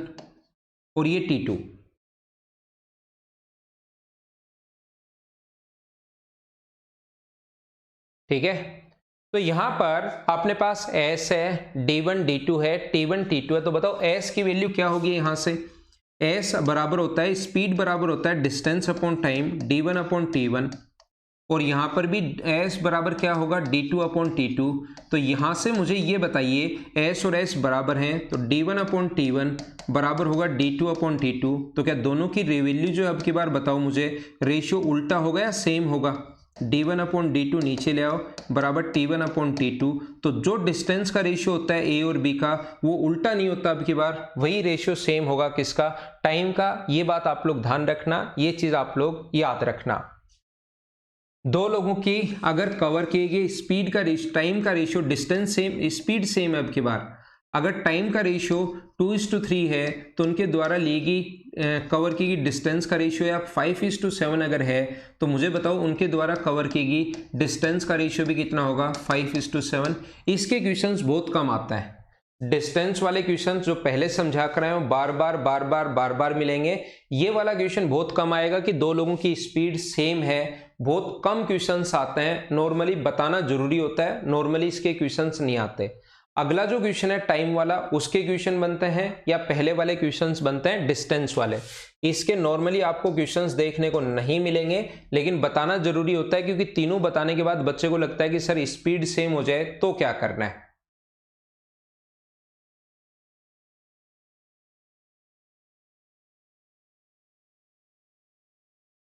और ये t2। ठीक है, तो यहां पर अपने पास s है, d1 d2 है, t1 t2 है। तो बताओ s की वैल्यू क्या होगी? यहां से s बराबर होता है, स्पीड बराबर होता है distance upon time, d1 upon t1, और यहां पर भी s बराबर क्या होगा d2 अपॉन t2। तो यहां से मुझे ये बताइए s और s बराबर हैं तो d1 अपॉन t1 बराबर होगा d2 अपॉन t2। तो क्या दोनों की वैल्यू जो अब की बार बताओ मुझे, रेशियो उल्टा होगा या सेम होगा? d1 अपॉन d2 नीचे ले आओ बराबर t1 अपॉन t2। तो जो डिस्टेंस का रेशियो होता है a और b का वो उल्टा नहीं होता, अब की बार वही रेशियो सेम होगा किसका? टाइम का। ये बात आप लोग ध्यान रखना, ये चीज आप लोग याद रखना। दो लोगों की अगर कवर किए गए स्पीड का रेशियो, टाइम का ratio, distance same, speed same है, अब की बार अगर टाइम का रेशियो 2:3 है तो उनके द्वारा ली गई कवर की गई डिस्टेंस का रेशियो या 5:7 अगर है तो मुझे बताओ उनके द्वारा कवर की गई डिस्टेंस का रेशियो भी कितना होगा? 5:7। इसके क्वेश्चंस बहुत कम आता है, डिस्टेंस वाले क्वेश्चन जो पहले समझा कर आए हो बार बार मिलेंगे। ये वाला क्वेश्चन बहुत कम आएगा कि दो लोगों की स्पीड सेम है, बहुत कम क्वेश्चंस आते हैं। नॉर्मली बताना जरूरी होता है, नॉर्मली इसके क्वेश्चंस नहीं आते। अगला जो क्वेश्चन है टाइम वाला, उसके क्वेश्चन बनते हैं या पहले वाले क्वेश्चंस बनते हैं डिस्टेंस वाले। इसके नॉर्मली आपको क्वेश्चंस देखने को नहीं मिलेंगे, लेकिन बताना जरूरी होता है क्योंकि तीनों बताने के बाद बच्चे को लगता है कि सर स्पीड सेम हो जाए तो क्या करना है।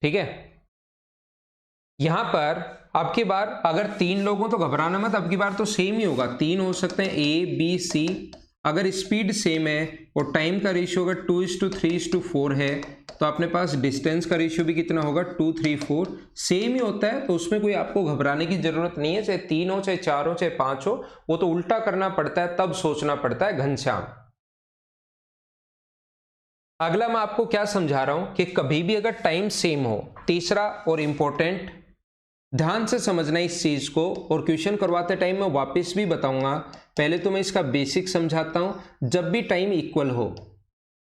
ठीक है, यहां पर अब की बार अगर 3 लोग हो तो घबराना मत, अब की बार तो सेम ही होगा, 3 हो सकते हैं ए बी सी। अगर स्पीड सेम है और टाइम का रेशियो अगर 2:3:4 है तो अपने पास डिस्टेंस का रेशियो भी कितना होगा? 2:3:4 सेम ही होता है। तो उसमें कोई आपको घबराने की जरूरत नहीं है, चाहे 3 हो, चाहे 4 हो, चाहे 5 हो, वो तो उल्टा करना पड़ता है, तब सोचना पड़ता है घनश्याम। अगला मैं आपको क्या समझा रहा हूं कि कभी भी अगर टाइम सेम हो, तीसरा और इंपॉर्टेंट, ध्यान से समझना इस चीज को, और क्वेश्चन करवाते टाइम मैं वापस भी बताऊंगा, पहले तो मैं इसका बेसिक समझाता हूं। जब भी टाइम इक्वल हो,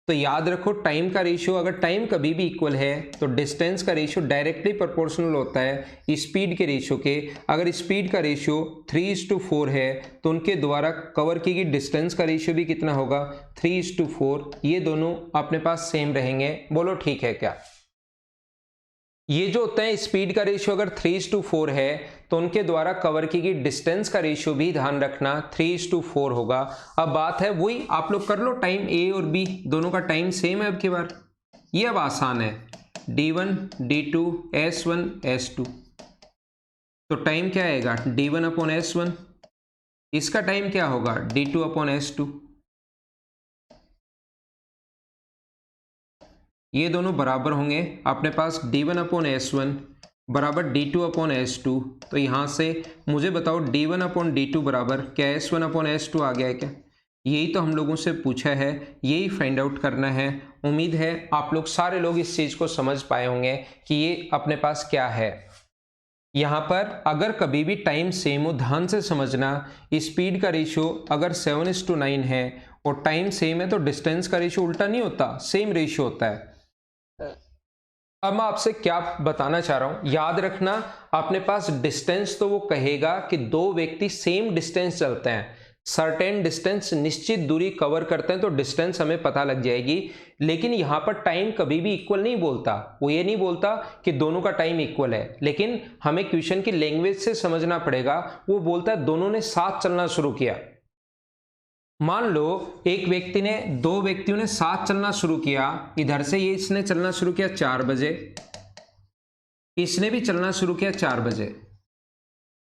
तो याद रखो टाइम का रेशियो, अगर टाइम कभी भी इक्वल है तो डिस्टेंस का रेशियो डायरेक्टली प्रोपोर्शनल होता है स्पीड के रेशियो के। अगर स्पीड का रेशियो 3:4 है तो उनके द्वारा कवर की गई डिस्टेंस का रेशियो भी कितना होगा, 3:4। ये दोनों अपने पास सेम रहेंगे। बोलो ठीक है क्या? ये जो होता है स्पीड का रेशियो अगर 3:4 है तो उनके द्वारा कवर की गई डिस्टेंस का रेशियो भी ध्यान रखना 3:4 होगा। अब बात है वही आप लोग कर लो, टाइम ए और बी दोनों का टाइम सेम है। अब की बार ये अब आसान है, d1 d2 s1 s2। तो टाइम क्या आएगा, d1/s1। इसका टाइम क्या होगा, d2/s2। ये दोनों बराबर होंगे अपने पास, d1/s1 बराबर d2/s2। तो यहां से मुझे बताओ d1/d2 बराबर क्या s1/s2 आ गया है क्या? यही तो हम लोगों से पूछा है, यही फाइंड आउट करना है। उम्मीद है आप लोग सारे लोग इस चीज को समझ पाए होंगे कि ये अपने पास क्या है। यहां पर अगर कभी भी टाइम सेम हो, ध्यान से समझना, स्पीड का रेशियो अगर 7:9 है और टाइम सेम है तो डिस्टेंस का रेशियो उल्टा नहीं होता, सेम रेशियो होता है। अब मैं आपसे क्या बताना चाह रहा हूं, याद रखना अपने पास डिस्टेंस तो वो कहेगा कि दो व्यक्ति सेम डिस्टेंस चलते हैं, सर्टेन डिस्टेंस निश्चित दूरी कवर करते हैं तो डिस्टेंस हमें पता लग जाएगी। लेकिन यहां पर टाइम कभी भी इक्वल नहीं बोलता, वो ये नहीं बोलता कि दोनों का टाइम इक्वल है, लेकिन हमें क्वेश्चन की लैंग्वेज से समझना पड़ेगा। वो बोलता है दोनों ने साथ चलना शुरू किया। मान लो दो व्यक्तियों ने साथ चलना शुरू किया, इधर से ये इसने चलना शुरू किया 4 बजे, इसने भी चलना शुरू किया 4 बजे,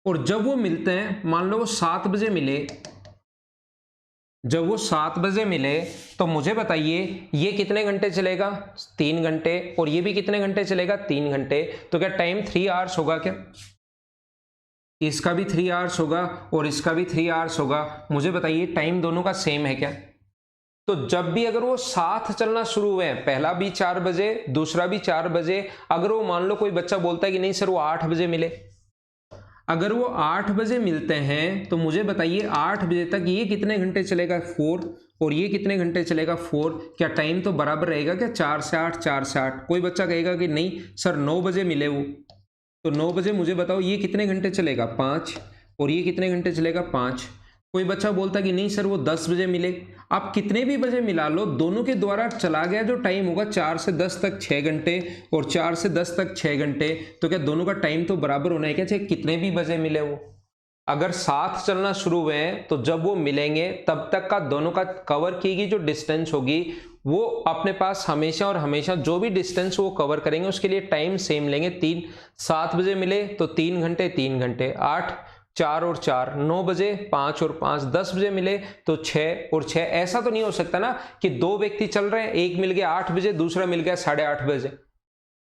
और जब वो मिलते हैं, मान लो वो 7 बजे मिले, जब वो 7 बजे मिले तो मुझे बताइए ये कितने घंटे चलेगा, 3 घंटे, और ये भी कितने घंटे चलेगा, 3 घंटे। तो क्या टाइम 3 आवर्स होगा क्या? इसका भी 3 आवर्स होगा और इसका भी 3 आवर्स होगा। मुझे बताइए टाइम दोनों का सेम है क्या? तो जब भी अगर वो साथ चलना शुरू हुए हैं, पहला भी 4 बजे दूसरा भी 4 बजे, अगर वो मान लो कोई बच्चा बोलता है कि नहीं सर वो 8 बजे मिले, अगर वो 8 बजे मिलते हैं तो मुझे बताइए 8 बजे तक ये कितने घंटे चलेगा, 4, और ये कितने घंटे चलेगा, 4। क्या टाइम तो बराबर रहेगा क्या, 4 से 8 4 से 8? कोई बच्चा कहेगा कि नहीं सर 9 बजे मिले वो, तो 9 बजे मुझे बताओ ये कितने घंटे चलेगा, 5, और ये कितने घंटे चलेगा, 5। कोई बच्चा बोलता कि नहीं सर वो 10 बजे मिले। आप कितने भी बजे मिला लो, दोनों के द्वारा चला गया जो टाइम होगा 4 से 10 तक 6 घंटे, और 4 से 10 तक 6 घंटे। तो क्या दोनों का टाइम तो बराबर होना है क्या, चाहे कितने भी बजे मिले वो? अगर साथ चलना शुरू हुए हैं तो जब वो मिलेंगे तब तक का दोनों का कवर की गई जो डिस्टेंस होगी वो अपने पास हमेशा और हमेशा जो भी डिस्टेंस वो कवर करेंगे उसके लिए टाइम सेम लेंगे। 7 बजे मिले तो 3 घंटे 3 घंटे, 8 4 और 4 9 बजे, 5 और 5 10 बजे मिले तो 6 और 6। ऐसा तो नहीं हो सकता ना कि दो व्यक्ति चल रहे हैं, एक मिल गया 8 बजे दूसरा मिल गया 8:30 बजे।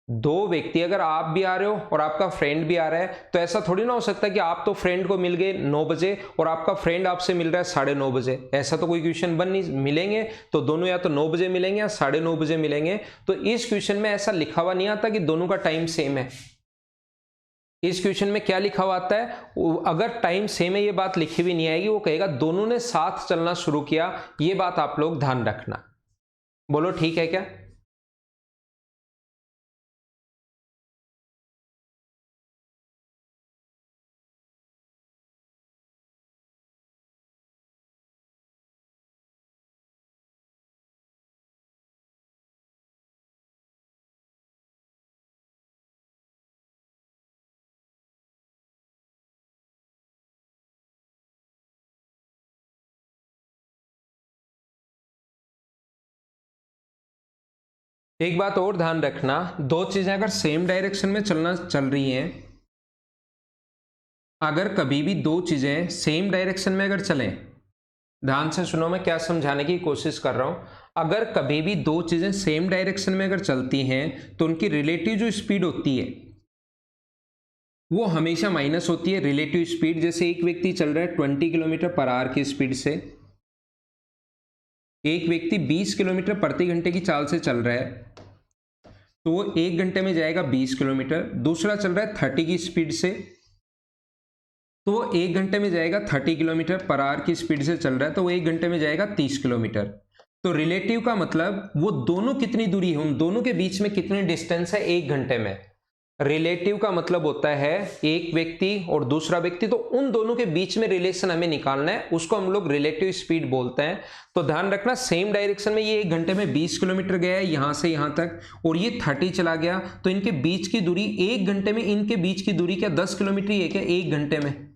दो व्यक्ति, अगर आप भी आ रहे हो और आपका फ्रेंड भी आ रहा है तो ऐसा थोड़ी ना हो सकता कि आप तो फ्रेंड को मिल गए 9 बजे और आपका फ्रेंड आपसे मिल रहा है 9:30 बजे। ऐसा तो कोई क्वेश्चन बन नहीं, मिलेंगे तो दोनों या तो 9 बजे मिलेंगे या 9:30 बजे मिलेंगे। तो इस क्वेश्चन में ऐसा लिखा हुआ नहीं आता कि दोनों का टाइम सेम है। इस क्वेश्चन में क्या लिखा हुआ आता है, अगर टाइम सेम है ये बात लिखी भी नहीं आएगी, वो कहेगा दोनों ने साथ चलना शुरू किया। ये बात आप लोग ध्यान रखना। बोलो ठीक है क्या? एक बात और ध्यान रखना, दो चीजें अगर सेम डायरेक्शन में चल रही हैं, अगर कभी भी दो चीजें सेम डायरेक्शन में अगर चलें, ध्यान से सुनो मैं क्या समझाने की कोशिश कर रहा हूं। अगर कभी भी दो चीजें सेम डायरेक्शन में अगर चलती हैं तो उनकी रिलेटिव जो स्पीड होती है वो हमेशा माइनस होती है। रिलेटिव स्पीड, जैसे एक व्यक्ति चल रहा है 20 किलोमीटर पर आवर की स्पीड से, एक व्यक्ति 20 किलोमीटर प्रति घंटे की चाल से चल रहा है तो वो 1 घंटे में जाएगा 20 किलोमीटर। दूसरा चल रहा है 30 की स्पीड से तो वो 1 घंटे में जाएगा 30 किलोमीटर पर आवर की स्पीड से चल रहा है तो वो 1 घंटे में जाएगा 30 किलोमीटर। तो रिलेटिव का मतलब वो दोनों कितनी दूरी है, उन दोनों के बीच में कितनी डिस्टेंस है 1 घंटे में। रिलेटिव का मतलब होता है एक व्यक्ति और दूसरा व्यक्ति, तो उन दोनों के बीच में रिलेशन हमें निकालना है, उसको हम लोग रिलेटिव स्पीड बोलते हैं। तो ध्यान रखना, सेम डायरेक्शन में ये 1 घंटे में 20 किलोमीटर गया है यहां से यहां तक, और ये 30 चला गया, तो इनके बीच की दूरी 1 घंटे में, इनके बीच की दूरी क्या 10 किलोमीटर ही है क्या 1 घंटे में?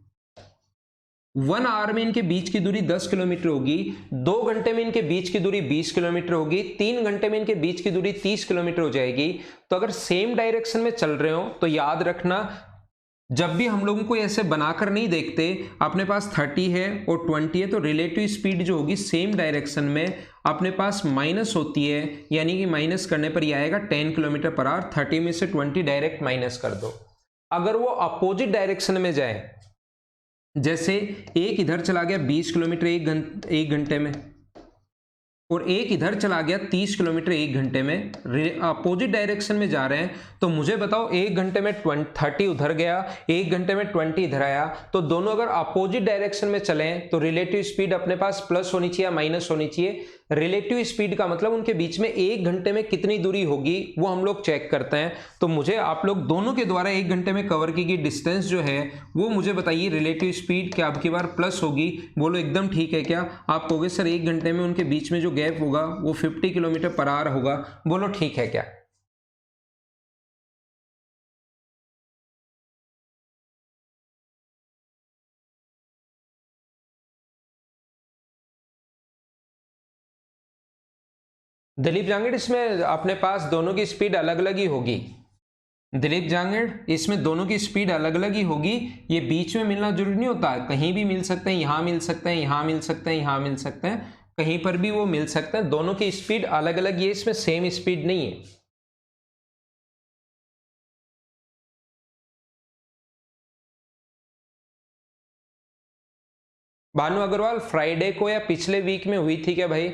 1 आवर में इनके बीच की दूरी 10 किलोमीटर होगी, 2 घंटे में इनके बीच की दूरी 20 किलोमीटर होगी, 3 घंटे में इनके बीच की दूरी 30 किलोमीटर हो जाएगी। तो अगर सेम डायरेक्शन में चल रहे हो तो याद रखना, जब भी हम लोगों को ऐसे बनाकर नहीं देखते, अपने पास 30 है और 20 है, तो रिलेटिव स्पीड जो होगी सेम डायरेक्शन में अपने पास माइनस होती है, यानी कि माइनस करने पर यह आएगा 10 किलोमीटर पर आवर। 30 में से 20 डायरेक्ट माइनस कर दो। अगर वो अपोजिट डायरेक्शन में जाए, जैसे एक इधर चला गया 20 किलोमीटर 1 घंटे में, और एक इधर चला गया 30 किलोमीटर 1 घंटे में, अपोजिट डायरेक्शन में जा रहे हैं, तो मुझे बताओ 1 घंटे में 30 उधर गया, 1 घंटे में 20 इधर आया, तो दोनों अगर अपोजिट डायरेक्शन में चलें तो रिलेटिव स्पीड अपने पास प्लस होनी चाहिए या माइनस होनी चाहिए। रिलेटिव स्पीड का मतलब उनके बीच में 1 घंटे में कितनी दूरी होगी वो हम लोग चेक करते हैं। तो मुझे आप लोग दोनों के द्वारा 1 घंटे में कवर की गई डिस्टेंस जो है वो मुझे बताइए, रिलेटिव स्पीड क्या आपकी बार प्लस होगी? बोलो एकदम ठीक है क्या? आप कहोगे सर 1 घंटे में उनके बीच में जो गैप होगा वो 50 किलोमीटर पर आवर होगा। बोलो ठीक है क्या? दिलीप जांगड़, इसमें अपने पास दोनों की स्पीड अलग अलग ही होगी। दिलीप जांगड़, इसमें दोनों की स्पीड अलग अलग ही होगी। ये बीच में मिलना जरूरी नहीं होता, कहीं भी मिल सकते हैं, यहां मिल सकते हैं, यहां मिल सकते हैं, यहां मिल सकते हैं, कहीं पर भी वो मिल सकते हैं। दोनों की स्पीड अलग अलग, ये इसमें सेम स्पीड नहीं है। भानु अग्रवाल, फ्राइडे को या पिछले वीक में हुई थी क्या भाई?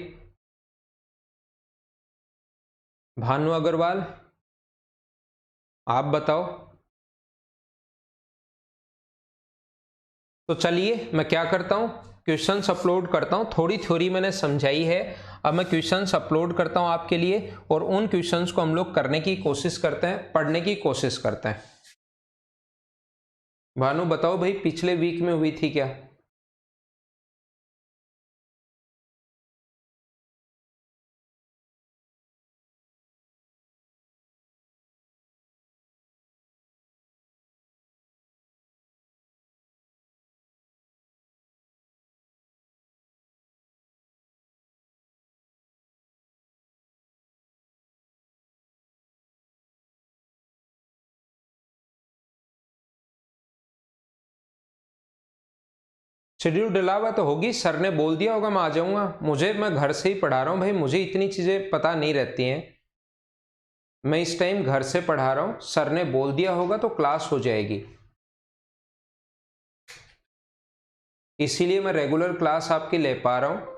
भानु अग्रवाल, आप बताओ। तो चलिए मैं क्या करता हूं, क्वेश्चंस अपलोड करता हूं। थोड़ी थ्योरी मैंने समझाई है, अब मैं क्वेश्चंस अपलोड करता हूं आपके लिए, और उन क्वेश्चंस को हम लोग करने की कोशिश करते हैं, पढ़ने की कोशिश करते हैं। भानु बताओ भाई, पिछले वीक में हुई थी क्या? शेड्यूल डला हुआ तो होगी, सर ने बोल दिया होगा मैं आ जाऊंगा। मैं घर से ही पढ़ा रहा हूं भाई, मुझे इतनी चीजें पता नहीं रहती हैं। मैं इस टाइम घर से पढ़ा रहा हूं, सर ने बोल दिया होगा तो क्लास हो जाएगी, इसीलिए मैं रेगुलर क्लास आपकी ले पा रहा हूं।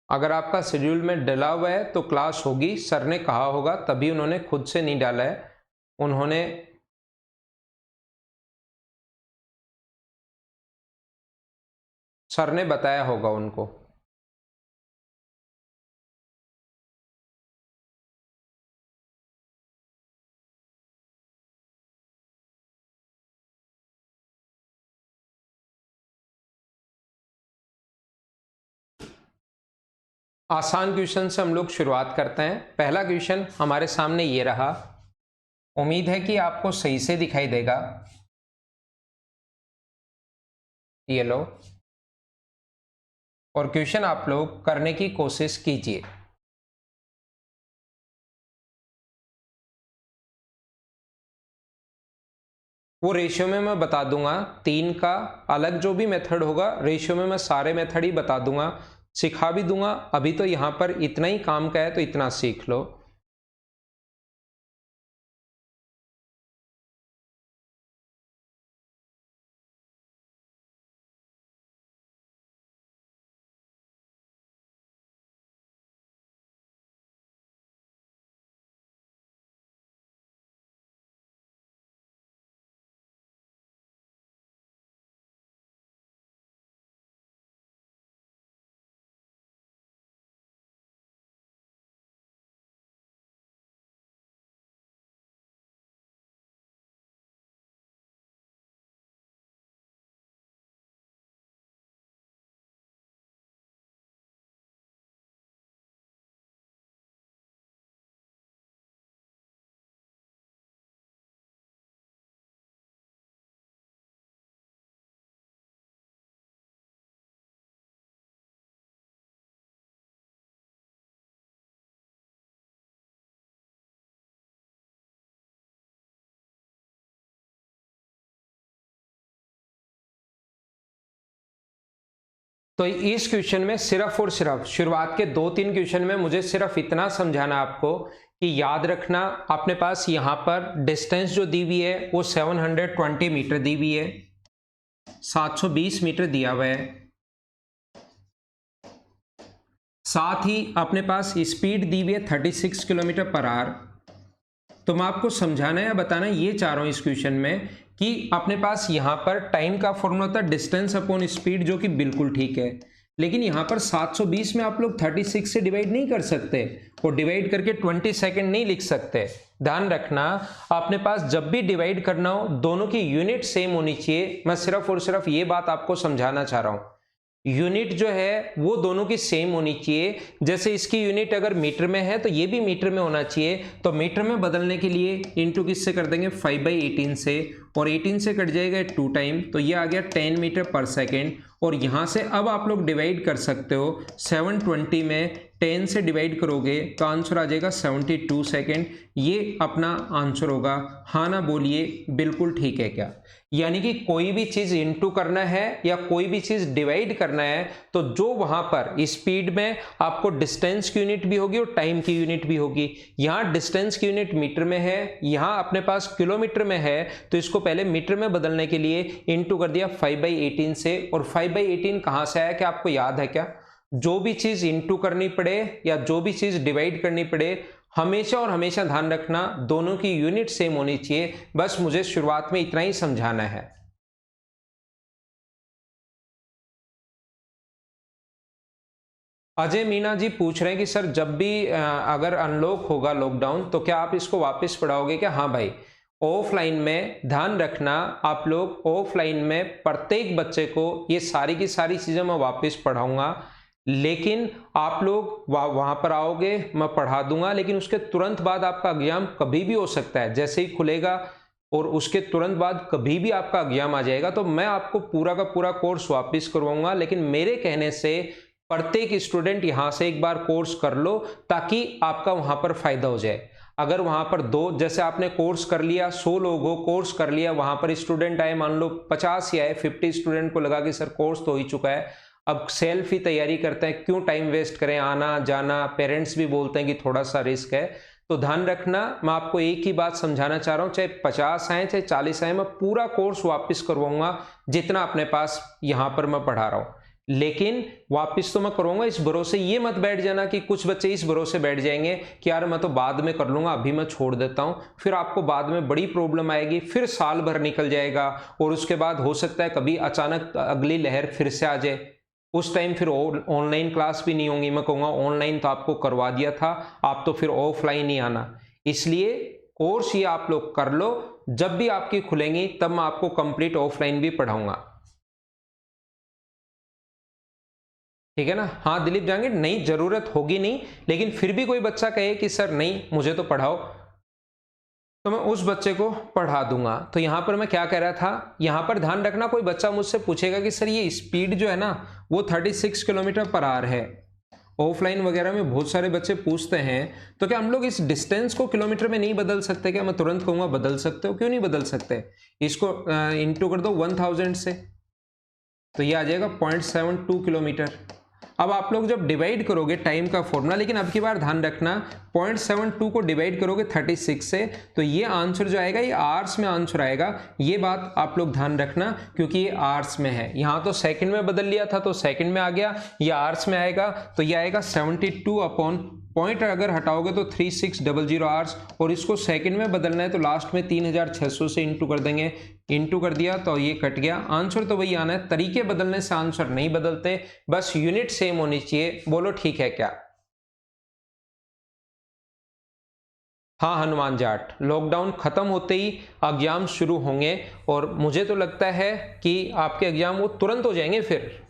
अगर आपका शेड्यूल में डला हुआ है तो क्लास होगी, सर ने कहा होगा, तभी उन्होंने खुद से नहीं डाला है, उन्होंने सर ने बताया होगा उनको। आसान क्वेश्चन से हम लोग शुरुआत करते हैं। पहला क्वेश्चन हमारे सामने ये रहा, उम्मीद है कि आपको सही से दिखाई देगा। ये लो, और क्वेश्चन आप लोग करने की कोशिश कीजिए। वो रेशियो में मैं बता दूंगा, 3 का अलग जो भी मेथड होगा, रेशियो में मैं सारे मेथड ही बता दूंगा, सिखा भी दूंगा। अभी तो यहां पर इतना ही काम का है तो इतना सीख लो। तो इस क्वेश्चन में सिर्फ और सिर्फ शुरुआत के 2-3 क्वेश्चन में मुझे सिर्फ इतना समझाना आपको कि याद रखना, अपने पास यहाँ पर डिस्टेंस जो दी हुई है वो 720 मीटर दी हुई है, 720 मीटर दिया हुआ है। साथ ही अपने पास स्पीड दी हुई है 36 किलोमीटर पर आवर। तो मैं आपको समझाना या बताना ये चाह रहा हूं इस क्वेश्चन में कि अपने पास यहाँ पर टाइम का फॉर्मूला होता है डिस्टेंस अपॉन स्पीड, जो कि बिल्कुल ठीक है, लेकिन यहाँ पर 720 में आप लोग 36 से डिवाइड नहीं कर सकते और डिवाइड करके 20 सेकेंड नहीं लिख सकते। ध्यान रखना, अपने पास जब भी डिवाइड करना हो दोनों की यूनिट सेम होनी चाहिए। मैं सिर्फ और सिर्फ ये बात आपको समझाना चाह रहा हूं, यूनिट जो है वो दोनों की सेम होनी चाहिए। जैसे इसकी यूनिट अगर मीटर में है तो ये भी मीटर में होना चाहिए। तो मीटर में बदलने के लिए इंटू किससे कर देंगे, 5/18 से, और 18 से कट जाएगा 2 टाइम, तो ये आ गया 10 मीटर पर सेकेंड। और यहाँ से अब आप लोग डिवाइड कर सकते हो, 720 में 10 से डिवाइड करोगे तो आंसर आ जाएगा 72 सेकेंड। ये अपना आंसर होगा। हाँ ना बोलिए, बिल्कुल ठीक है क्या? यानी कि कोई भी चीज इंटू करना है या कोई भी चीज डिवाइड करना है तो जो वहां पर स्पीड में आपको डिस्टेंस की यूनिट भी होगी और टाइम की यूनिट भी होगी। यहां डिस्टेंस की यूनिट मीटर में है, यहां अपने पास किलोमीटर में है, तो इसको पहले मीटर में बदलने के लिए इंटू कर दिया 5/18 से। और 5/18 कहां से आया, क्या आपको याद है क्या? जो भी चीज इंटू करनी पड़े या जो भी चीज डिवाइड करनी पड़े, हमेशा और हमेशा ध्यान रखना दोनों की यूनिट सेम होनी चाहिए। बस मुझे शुरुआत में इतना ही समझाना है। अजय मीना जी पूछ रहे हैं कि सर जब भी अगर अनलॉक होगा लॉकडाउन तो क्या आप इसको वापस पढ़ाओगे क्या? हाँ भाई, ऑफलाइन में ध्यान रखना, आप लोग ऑफलाइन में प्रत्येक बच्चे को ये सारी की सारी चीजें मैं वापस पढ़ाऊंगा, लेकिन आप लोग वहां पर आओगे, मैं पढ़ा दूंगा, लेकिन उसके तुरंत बाद आपका एग्जाम कभी भी हो सकता है। जैसे ही खुलेगा और उसके तुरंत बाद कभी भी आपका एग्जाम आ जाएगा, तो मैं आपको पूरा का पूरा कोर्स वापस करवाऊंगा। लेकिन मेरे कहने से प्रत्येक स्टूडेंट यहां से एक बार कोर्स कर लो ताकि आपका वहां पर फायदा हो जाए। अगर वहां पर जैसे आपने कोर्स कर लिया, 100 लोगों कोर्स कर लिया, वहां पर स्टूडेंट आए मान लो 50 ही आए, 50 स्टूडेंट को लगा कि सर कोर्स तो हो ही चुका है, अब सेल्फ ही तैयारी करते हैं, क्यों टाइम वेस्ट करें, आना जाना, पेरेंट्स भी बोलते हैं कि थोड़ा सा रिस्क है। तो ध्यान रखना, मैं आपको एक ही बात समझाना चाह रहा हूं, चाहे 50 आए चाहे 40 आए, मैं पूरा कोर्स वापस करवाऊंगा जितना अपने पास यहां पर मैं पढ़ा रहा हूं। लेकिन वापस तो मैं करूंगा इस भरोसे, ये मत बैठ जाना कि कुछ बच्चे इस भरोसे बैठ जाएंगे कि यार मैं तो बाद में कर लूंगा, अभी मैं छोड़ देता हूं, फिर आपको बाद में बड़ी प्रॉब्लम आएगी, फिर साल भर निकल जाएगा और उसके बाद हो सकता है कभी अचानक अगली लहर फिर से आ जाए, उस टाइम फिर ऑनलाइन क्लास भी नहीं होंगी। मैं कहूँगा ऑनलाइन तो आपको करवा दिया था, आप तो फिर ऑफलाइन ही आना। इसलिए कोर्स ये आप लोग कर लो, जब भी आपकी खुलेंगी तब मैं आपको कंप्लीट ऑफलाइन भी पढ़ाऊंगा, ठीक है ना? हाँ दिलीप जाएंगे, नहीं जरूरत होगी नहीं, लेकिन फिर भी कोई बच्चा कहे कि सर नहीं मुझे तो पढ़ाओ, तो मैं उस बच्चे को पढ़ा दूंगा। तो यहां पर मैं क्या कह रहा था, यहां पर ध्यान रखना, कोई बच्चा मुझसे पूछेगा कि सर ये स्पीड जो है ना वो 36 किलोमीटर पर आवर है, ऑफलाइन वगैरह में बहुत सारे बच्चे पूछते हैं, तो क्या हम लोग इस डिस्टेंस को किलोमीटर में नहीं बदल सकते क्या? मैं तुरंत कहूंगा बदल सकते हो, क्यों नहीं बदल सकते? इसको इंटू कर दो 1000 से, तो ये आ जाएगा 0.72 किलोमीटर। अब आप लोग जब डिवाइड करोगे टाइम का फॉर्मूला, लेकिन अब की बार ध्यान रखना 0.72 को डिवाइड करोगे 36 से, तो ये आंसर जो आएगा ये आवर्स में आंसर आएगा। ये बात आप लोग ध्यान रखना क्योंकि ये आवर्स में है, यहाँ तो सेकंड में बदल लिया था तो सेकंड में आ गया, ये आवर्स में आएगा, तो ये आएगा 72 अपॉन पॉइंट अगर हटाओगे तो 3600 आवर्स, और इसको सेकंड में बदलना है तो लास्ट में 3600 से इंटू कर देंगे, इंटू कर दिया तो ये कट गया, आंसर तो वही आना है। तरीके बदलने से आंसर नहीं बदलते, बस यूनिट सेम होनी चाहिए। बोलो ठीक है क्या? हाँ हनुमान जाट, लॉकडाउन खत्म होते ही एग्जाम शुरू होंगे और मुझे तो लगता है कि आपके एग्जाम वो तुरंत हो जाएंगे। फिर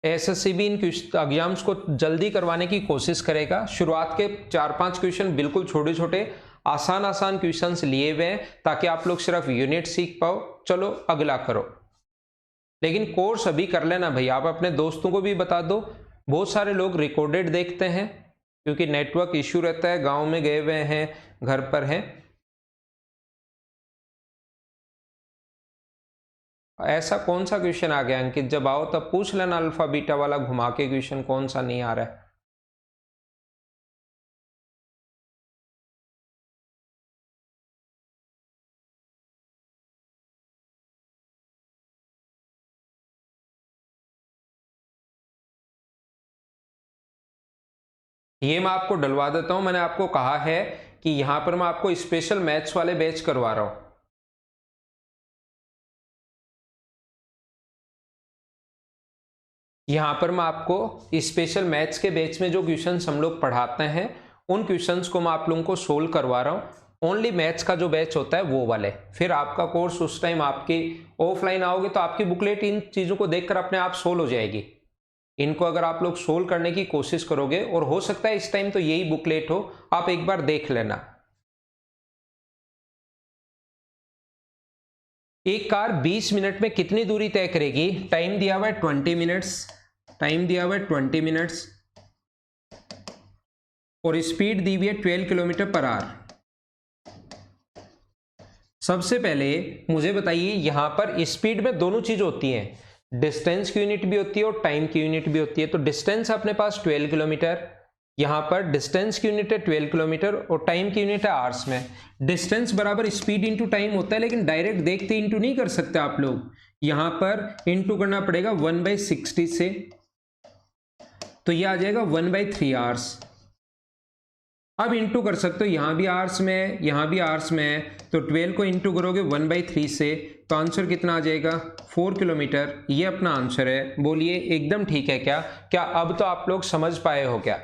एसएससी भी इन एग्जाम्स को जल्दी करवाने की कोशिश करेगा। शुरुआत के 4-5 क्वेश्चन बिल्कुल छोटे छोटे आसान आसान क्वेश्चंस लिए हुए हैं ताकि आप लोग सिर्फ यूनिट सीख पाओ। चलो अगला करो, लेकिन कोर्स अभी कर लेना भाई, आप अपने दोस्तों को भी बता दो। बहुत सारे लोग रिकॉर्डेड देखते हैं क्योंकि नेटवर्क इश्यू रहता है, गांव में गए हुए हैं, घर पर हैं। ऐसा कौन सा क्वेश्चन आ गया अंकित, जब आओ तब पूछ लेना, अल्फा बीटा वाला घुमा के क्वेश्चन कौन सा नहीं आ रहा है। ये मैं आपको डलवा देता हूं, मैंने आपको कहा है कि यहां पर मैं आपको स्पेशल मैथ्स वाले बैच करवा रहा हूं। यहां पर मैं आपको स्पेशल मैथ्स के बैच में जो क्वेश्चंस हम लोग पढ़ाते हैं उन क्वेश्चंस को मैं आप लोगों को सोल्व करवा रहा हूं। ओनली मैथ्स का जो बैच होता है वो वाले, फिर आपका कोर्स उस टाइम आपकी ऑफलाइन आओगे तो आपकी बुकलेट इन चीजों को देखकर अपने आप सोल्व हो जाएगी। इनको अगर आप लोग सोल्व करने की कोशिश करोगे, और हो सकता है इस टाइम तो यही बुकलेट हो, आप एक बार देख लेना। एक कार 20 मिनट में कितनी दूरी तय करेगी? टाइम दिया हुआ है 20 मिनट्स, टाइम दिया हुआ है 20 मिनट्स, और स्पीड दी हुई है 12 किलोमीटर पर आवर। सबसे पहले मुझे बताइए, यहां पर स्पीड में दोनों चीज होती हैं, डिस्टेंस की यूनिट भी होती है और टाइम की यूनिट भी होती है। तो डिस्टेंस अपने पास 12 किलोमीटर, यहां पर डिस्टेंस की यूनिट है 12 किलोमीटर और टाइम की यूनिट है आवर्स में। डिस्टेंस बराबर स्पीड इंटू टाइम होता है, लेकिन डायरेक्ट देखते इंटू नहीं कर सकते आप लोग, यहां पर इंटू करना पड़ेगा 1/60 से, तो यह आ जाएगा 1/3 आवर्स। अब इंटू कर सकते हो, यहां भी आवर्स में यहां भी आवर्स में, तो 12 को इंटू करोगे 1/3 से, तो आंसर कितना आ जाएगा? 4 किलोमीटर। ये अपना आंसर है। बोलिए एकदम ठीक है क्या? क्या अब तो आप लोग समझ पाए हो क्या?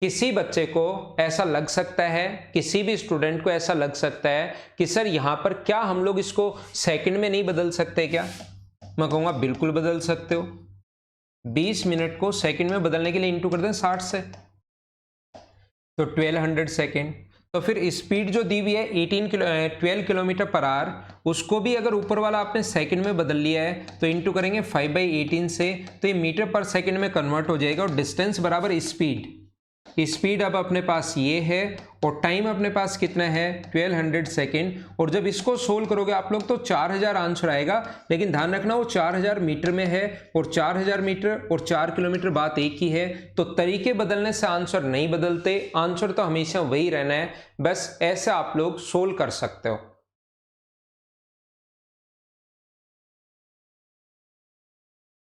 किसी बच्चे को ऐसा लग सकता है, किसी भी स्टूडेंट को ऐसा लग सकता है कि सर यहां पर क्या हम लोग इसको सेकंड में नहीं बदल सकते क्या? मैं कहूंगा बिल्कुल बदल सकते हो। 20 मिनट को सेकंड में बदलने के लिए इंटू कर दें 60 से, तो 1200 सेकेंड। तो फिर स्पीड जो दी हुई है 12 किलोमीटर पर आवर, उसको भी अगर ऊपर वाला आपने सेकंड में बदल लिया है तो इंटू करेंगे 5/18 से, तो ये मीटर पर सेकंड में कन्वर्ट हो जाएगा। और डिस्टेंस बराबर स्पीड, स्पीड अब अपने पास ये है, और टाइम अपने पास कितना है? 1200 सेकेंड। और जब इसको सोल्व करोगे आप लोग तो 4000 आंसर आएगा, लेकिन ध्यान रखना वो 4000 मीटर में है, और 4000 मीटर और 4 किलोमीटर बात एक ही है, तो तरीके बदलने से आंसर नहीं बदलते, आंसर तो हमेशा वही रहना है। बस ऐसे आप लोग सोल्व कर सकते हो।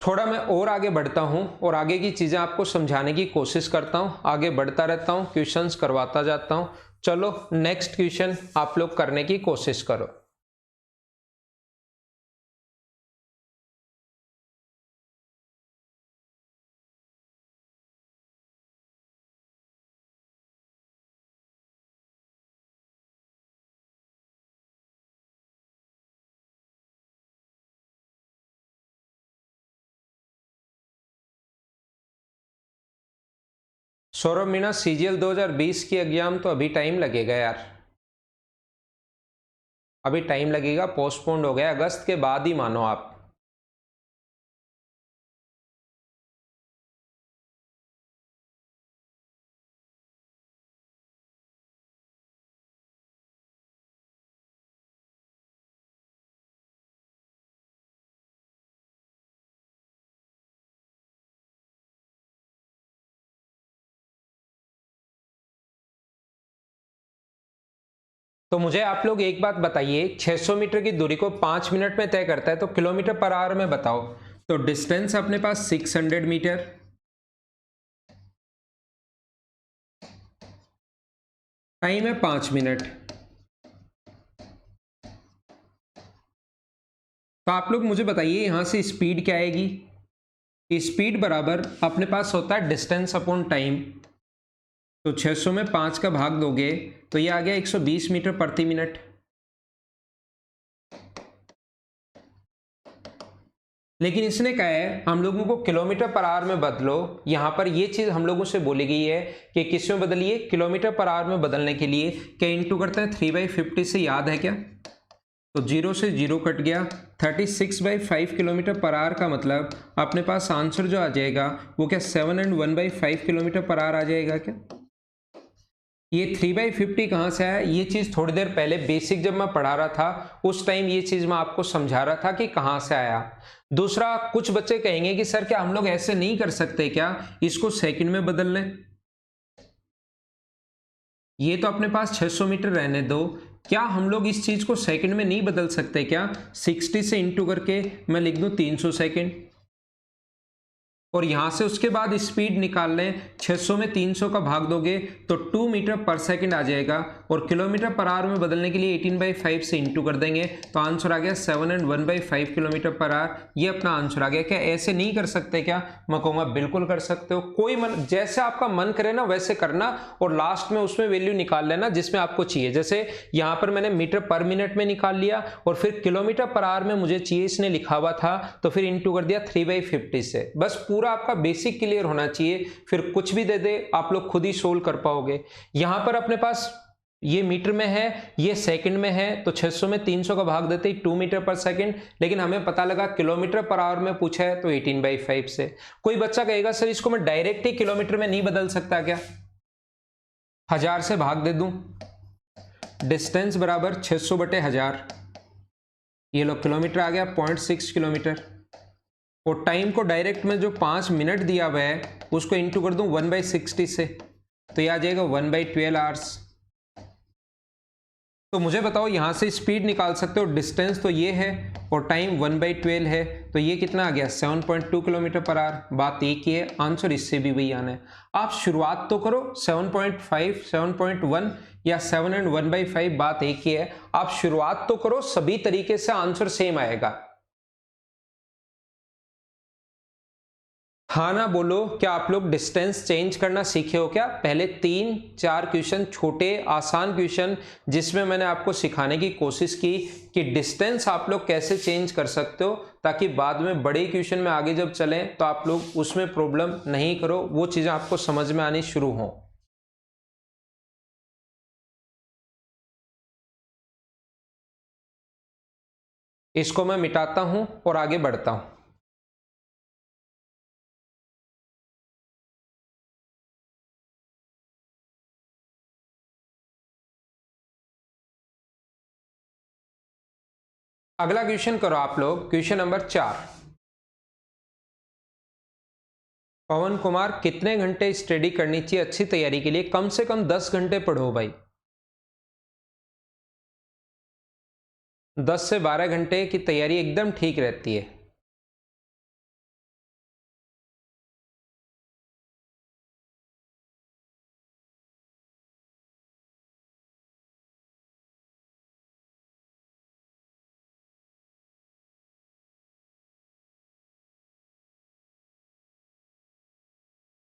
थोड़ा मैं और आगे बढ़ता हूं और आगे की चीजें आपको समझाने की कोशिश करता हूं, आगे बढ़ता रहता हूं, क्वेश्चंस करवाता जाता हूं। चलो नेक्स्ट क्वेश्चन आप लोग करने की कोशिश करो। सौरभ मीणा, सीजीएल 2020 की एग्जाम तो अभी टाइम लगेगा यार, अभी टाइम लगेगा, पोस्टपोन्ड हो गया, अगस्त के बाद ही मानो आप। तो मुझे आप लोग एक बात बताइए, 600 मीटर की दूरी को 5 मिनट में तय करता है तो किलोमीटर पर आवर में बताओ। तो डिस्टेंस अपने पास 600 मीटर, टाइम है 5 मिनट। तो आप लोग मुझे बताइए यहां से स्पीड क्या आएगी? स्पीड बराबर अपने पास होता है डिस्टेंस अपॉन टाइम, तो 600 में 5 का भाग दोगे तो ये आ गया 120 मीटर प्रति मिनट। लेकिन इसने कहा है हम लोगों को किलोमीटर पर आवर में बदलो। यहां पर ये चीज हम लोगों से बोली गई है कि किस में बदलिए? किलोमीटर पर आवर में बदलने के लिए क्या इंटू करते हैं 3/50 से, याद है क्या? तो 0 से 0 कट गया, 36/5 किलोमीटर पर आवर का मतलब अपने पास आंसर जो आ जाएगा वो क्या 7 and 1/5 किलोमीटर पर आवर आ जाएगा क्या? ये 3/50 कहाँ से आया? ये चीज़ थोड़ी देर पहले बेसिक जब मैं पढ़ा रहा था उस टाइम ये चीज़ मैं आपको समझा रहा था कि कहाँ से आया। दूसरा, कुछ बच्चे कहेंगे कि सर क्या हम लोग ऐसे नहीं कर सकते क्या, इसको सेकंड में बदल लें? ये तो अपने पास 600 मीटर रहने दो, क्या हम लोग इस चीज़ को सेकंड में नहीं बदल सकते क्या? 60 से इंटू करके मैं लिख दूं 300 सेकंड, और यहां से उसके बाद स्पीड निकाल लें। 600 में 300 का भाग दोगे तो 2 मीटर पर सेकंड आ जाएगा, और किलोमीटर पर आवर में बदलने के लिए 18/5 से इंटू कर देंगे तो आंसर आ गया 7 and 1/5 किलोमीटर पर आवर। ये अपना आंसर आ गया। क्या ऐसे नहीं कर सकते क्या? मैं कहूँगा बिल्कुल कर सकते हो। कोई मन, जैसे आपका मन करे ना वैसे करना, और लास्ट में उसमें वैल्यू निकाल लेना जिसमें आपको चाहिए। जैसे यहाँ पर मैंने मीटर पर मिनट में निकाल लिया, और फिर किलोमीटर पर आवर में मुझे चाहिए, इसने लिखा हुआ था तो फिर इंटू कर दिया 3/50 से। बस पूरा आपका बेसिक क्लियर होना चाहिए, फिर कुछ भी दे दे आप लोग खुद ही सोल्व कर पाओगे। यहां पर अपने पास ये मीटर में है, ये सेकंड में है, तो 600 में 300 का भाग देते ही 2 मीटर पर सेकंड, लेकिन हमें पता लगा किलोमीटर पर आवर में पूछा है तो 18/5 से। कोई बच्चा कहेगा सर इसको मैं डायरेक्ट ही किलोमीटर में नहीं बदल सकता क्या? 1000 से भाग दे दूं, डिस्टेंस बराबर 600/1000, ये लो किलोमीटर आ गया 0.6 किलोमीटर, और टाइम को डायरेक्ट में जो 5 मिनट दिया हुआ है उसको इंटू कर दूं 1/60 से, तो ये आ जाएगा 1/12 आवर्स। तो मुझे बताओ यहां से स्पीड निकाल सकते हो, डिस्टेंस तो ये है और टाइम 1/12 है, तो ये कितना आ गया 7.2 किलोमीटर पर आवर। बात एक ही है, आंसर इससे भी वही आना है। आप शुरुआत तो करो 7.5, 7.1 या 7 and 1/5, बात एक ही है। आप शुरुआत तो करो, सभी तरीके से आंसर सेम आएगा। हाँ ना बोलो, क्या आप लोग डिस्टेंस चेंज करना सीखे हो क्या? पहले 3-4 क्वेश्चन, छोटे आसान क्वेश्चन, जिसमें मैंने आपको सिखाने की कोशिश की कि डिस्टेंस आप लोग कैसे चेंज कर सकते हो, ताकि बाद में बड़े क्वेश्चन में आगे जब चलें तो आप लोग उसमें प्रॉब्लम नहीं करो, वो चीज़ें आपको समझ में आनी शुरू हों। इसको मैं मिटाता हूं और आगे बढ़ता हूं। अगला क्वेश्चन करो आप लोग, क्वेश्चन नंबर 4। पवन कुमार, कितने घंटे स्टडी करनी चाहिए अच्छी तैयारी के लिए? कम से कम 10 घंटे पढ़ो भाई, 10 से 12 घंटे की तैयारी एकदम ठीक रहती है।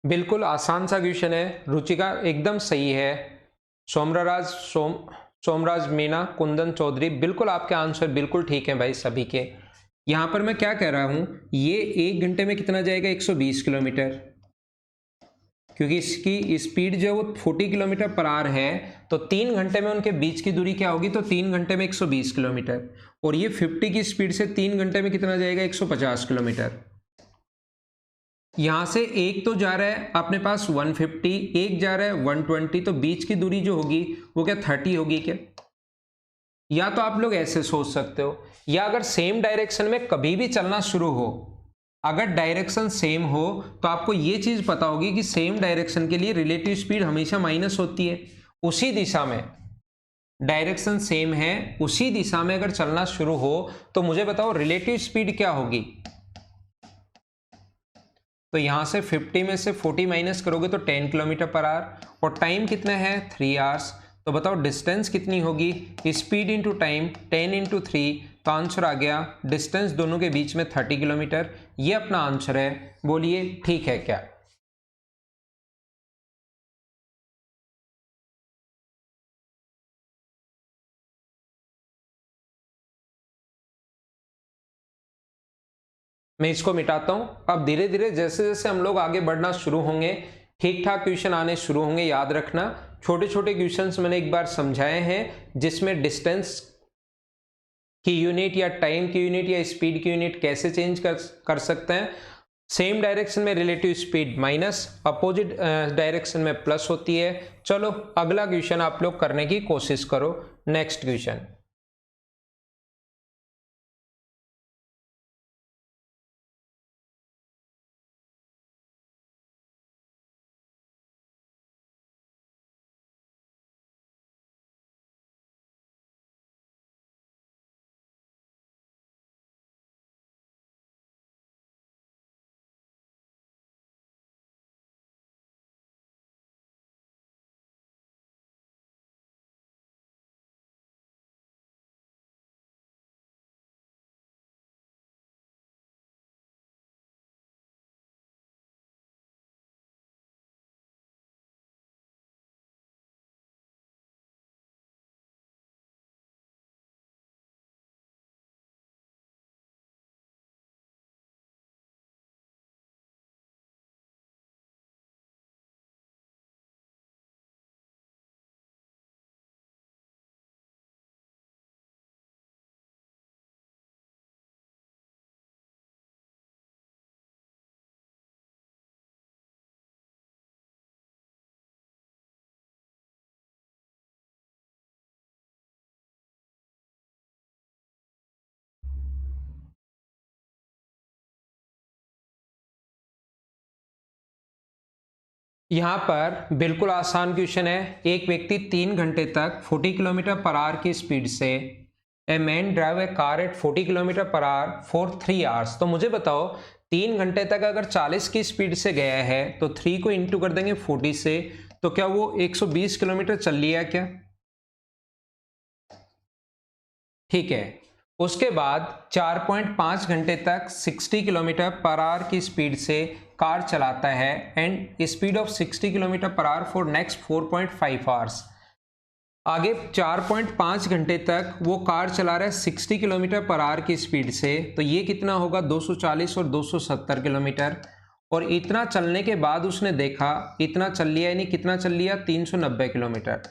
बिल्कुल आसान सा क्वेश्चन है रुचिका, एकदम सही है। सोमराज मीना, कुंदन चौधरी, बिल्कुल आपके आंसर बिल्कुल ठीक है भाई सभी के। यहां पर मैं क्या कह रहा हूं, ये 1 घंटे में कितना जाएगा 120 किलोमीटर, क्योंकि इसकी स्पीड जो है वो 40 किलोमीटर पर आवर है, तो 3 घंटे में उनके बीच की दूरी क्या होगी, तो 3 घंटे में 120 किलोमीटर, और ये 50 की स्पीड से 3 घंटे में कितना जाएगा 150 किलोमीटर। यहां से एक तो जा रहा है अपने पास 150, एक जा रहा है 120, तो बीच की दूरी जो होगी वो क्या 30 होगी क्या? या तो आप लोग ऐसे सोच सकते हो, या अगर सेम डायरेक्शन में कभी भी चलना शुरू हो, अगर डायरेक्शन सेम हो तो आपको ये चीज पता होगी कि सेम डायरेक्शन के लिए रिलेटिव स्पीड हमेशा माइनस होती है। उसी दिशा में डायरेक्शन सेम है, उसी दिशा में अगर चलना शुरू हो तो मुझे बताओ रिलेटिव स्पीड क्या होगी? तो यहां से 50 में से 40 माइनस करोगे तो 10 किलोमीटर पर आवर, और टाइम कितना है 3 आवर्स। तो बताओ डिस्टेंस कितनी होगी, स्पीड इंटू टाइम 10 इंटू 3, तो आंसर आ गया डिस्टेंस दोनों के बीच में 30 किलोमीटर। ये अपना आंसर है, बोलिए ठीक है क्या? मैं इसको मिटाता हूं। अब धीरे धीरे जैसे जैसे हम लोग आगे बढ़ना शुरू होंगे, ठीक ठाक क्वेश्चन आने शुरू होंगे। याद रखना, छोटे छोटे क्वेश्चंस मैंने एक बार समझाए हैं जिसमें डिस्टेंस की यूनिट या टाइम की यूनिट या स्पीड की यूनिट कैसे चेंज कर सकते हैं। सेम डायरेक्शन में relative speed minus, opposite direction में प्लस होती है। चलो अगला क्वेश्चन आप लोग करने की कोशिश करो। नेक्स्ट क्वेश्चन, यहाँ पर बिल्कुल आसान क्वेश्चन है। एक व्यक्ति 3 घंटे तक 40 किलोमीटर पर आवर की स्पीड से a man drive A car eight 40 kilometre per hour for 3 hours. तो मुझे बताओ 3 घंटे तक अगर 40 की स्पीड से गया है तो 3 को इंटू कर देंगे 40 से, तो क्या वो 120 किलोमीटर चल लिया क्या? ठीक है। उसके बाद 4.5 घंटे तक 60 किलोमीटर पर आवर की स्पीड से कार चलाता है and speed of 60 kilometre per hour for next 4.5 hours. आगे 4.5 घंटे तक वो कार चला रहा है 60 किलोमीटर पर आवर की स्पीड से, तो ये कितना होगा 240 और 270 किलोमीटर। और इतना चलने के बाद उसने देखा इतना चल लिया, यानी कितना चल लिया 390 किलोमीटर।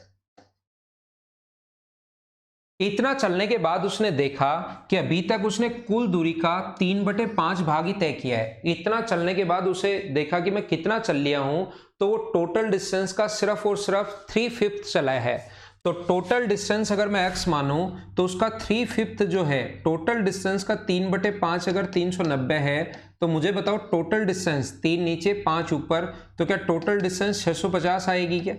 इतना चलने के बाद उसने देखा कि अभी तक उसने कुल दूरी का 3/5 भाग ही तय किया है। इतना चलने के बाद उसे देखा कि मैं कितना चल लिया हूं, तो वो टोटल डिस्टेंस का सिर्फ और सिर्फ 3/5 चला है। तो टोटल डिस्टेंस अगर मैं x मानूं तो उसका 3/5 जो है, टोटल डिस्टेंस का 3/5 अगर 390 है, तो मुझे बताओ टोटल डिस्टेंस 3 नीचे 5 ऊपर, तो क्या टोटल डिस्टेंस 650 आएगी क्या?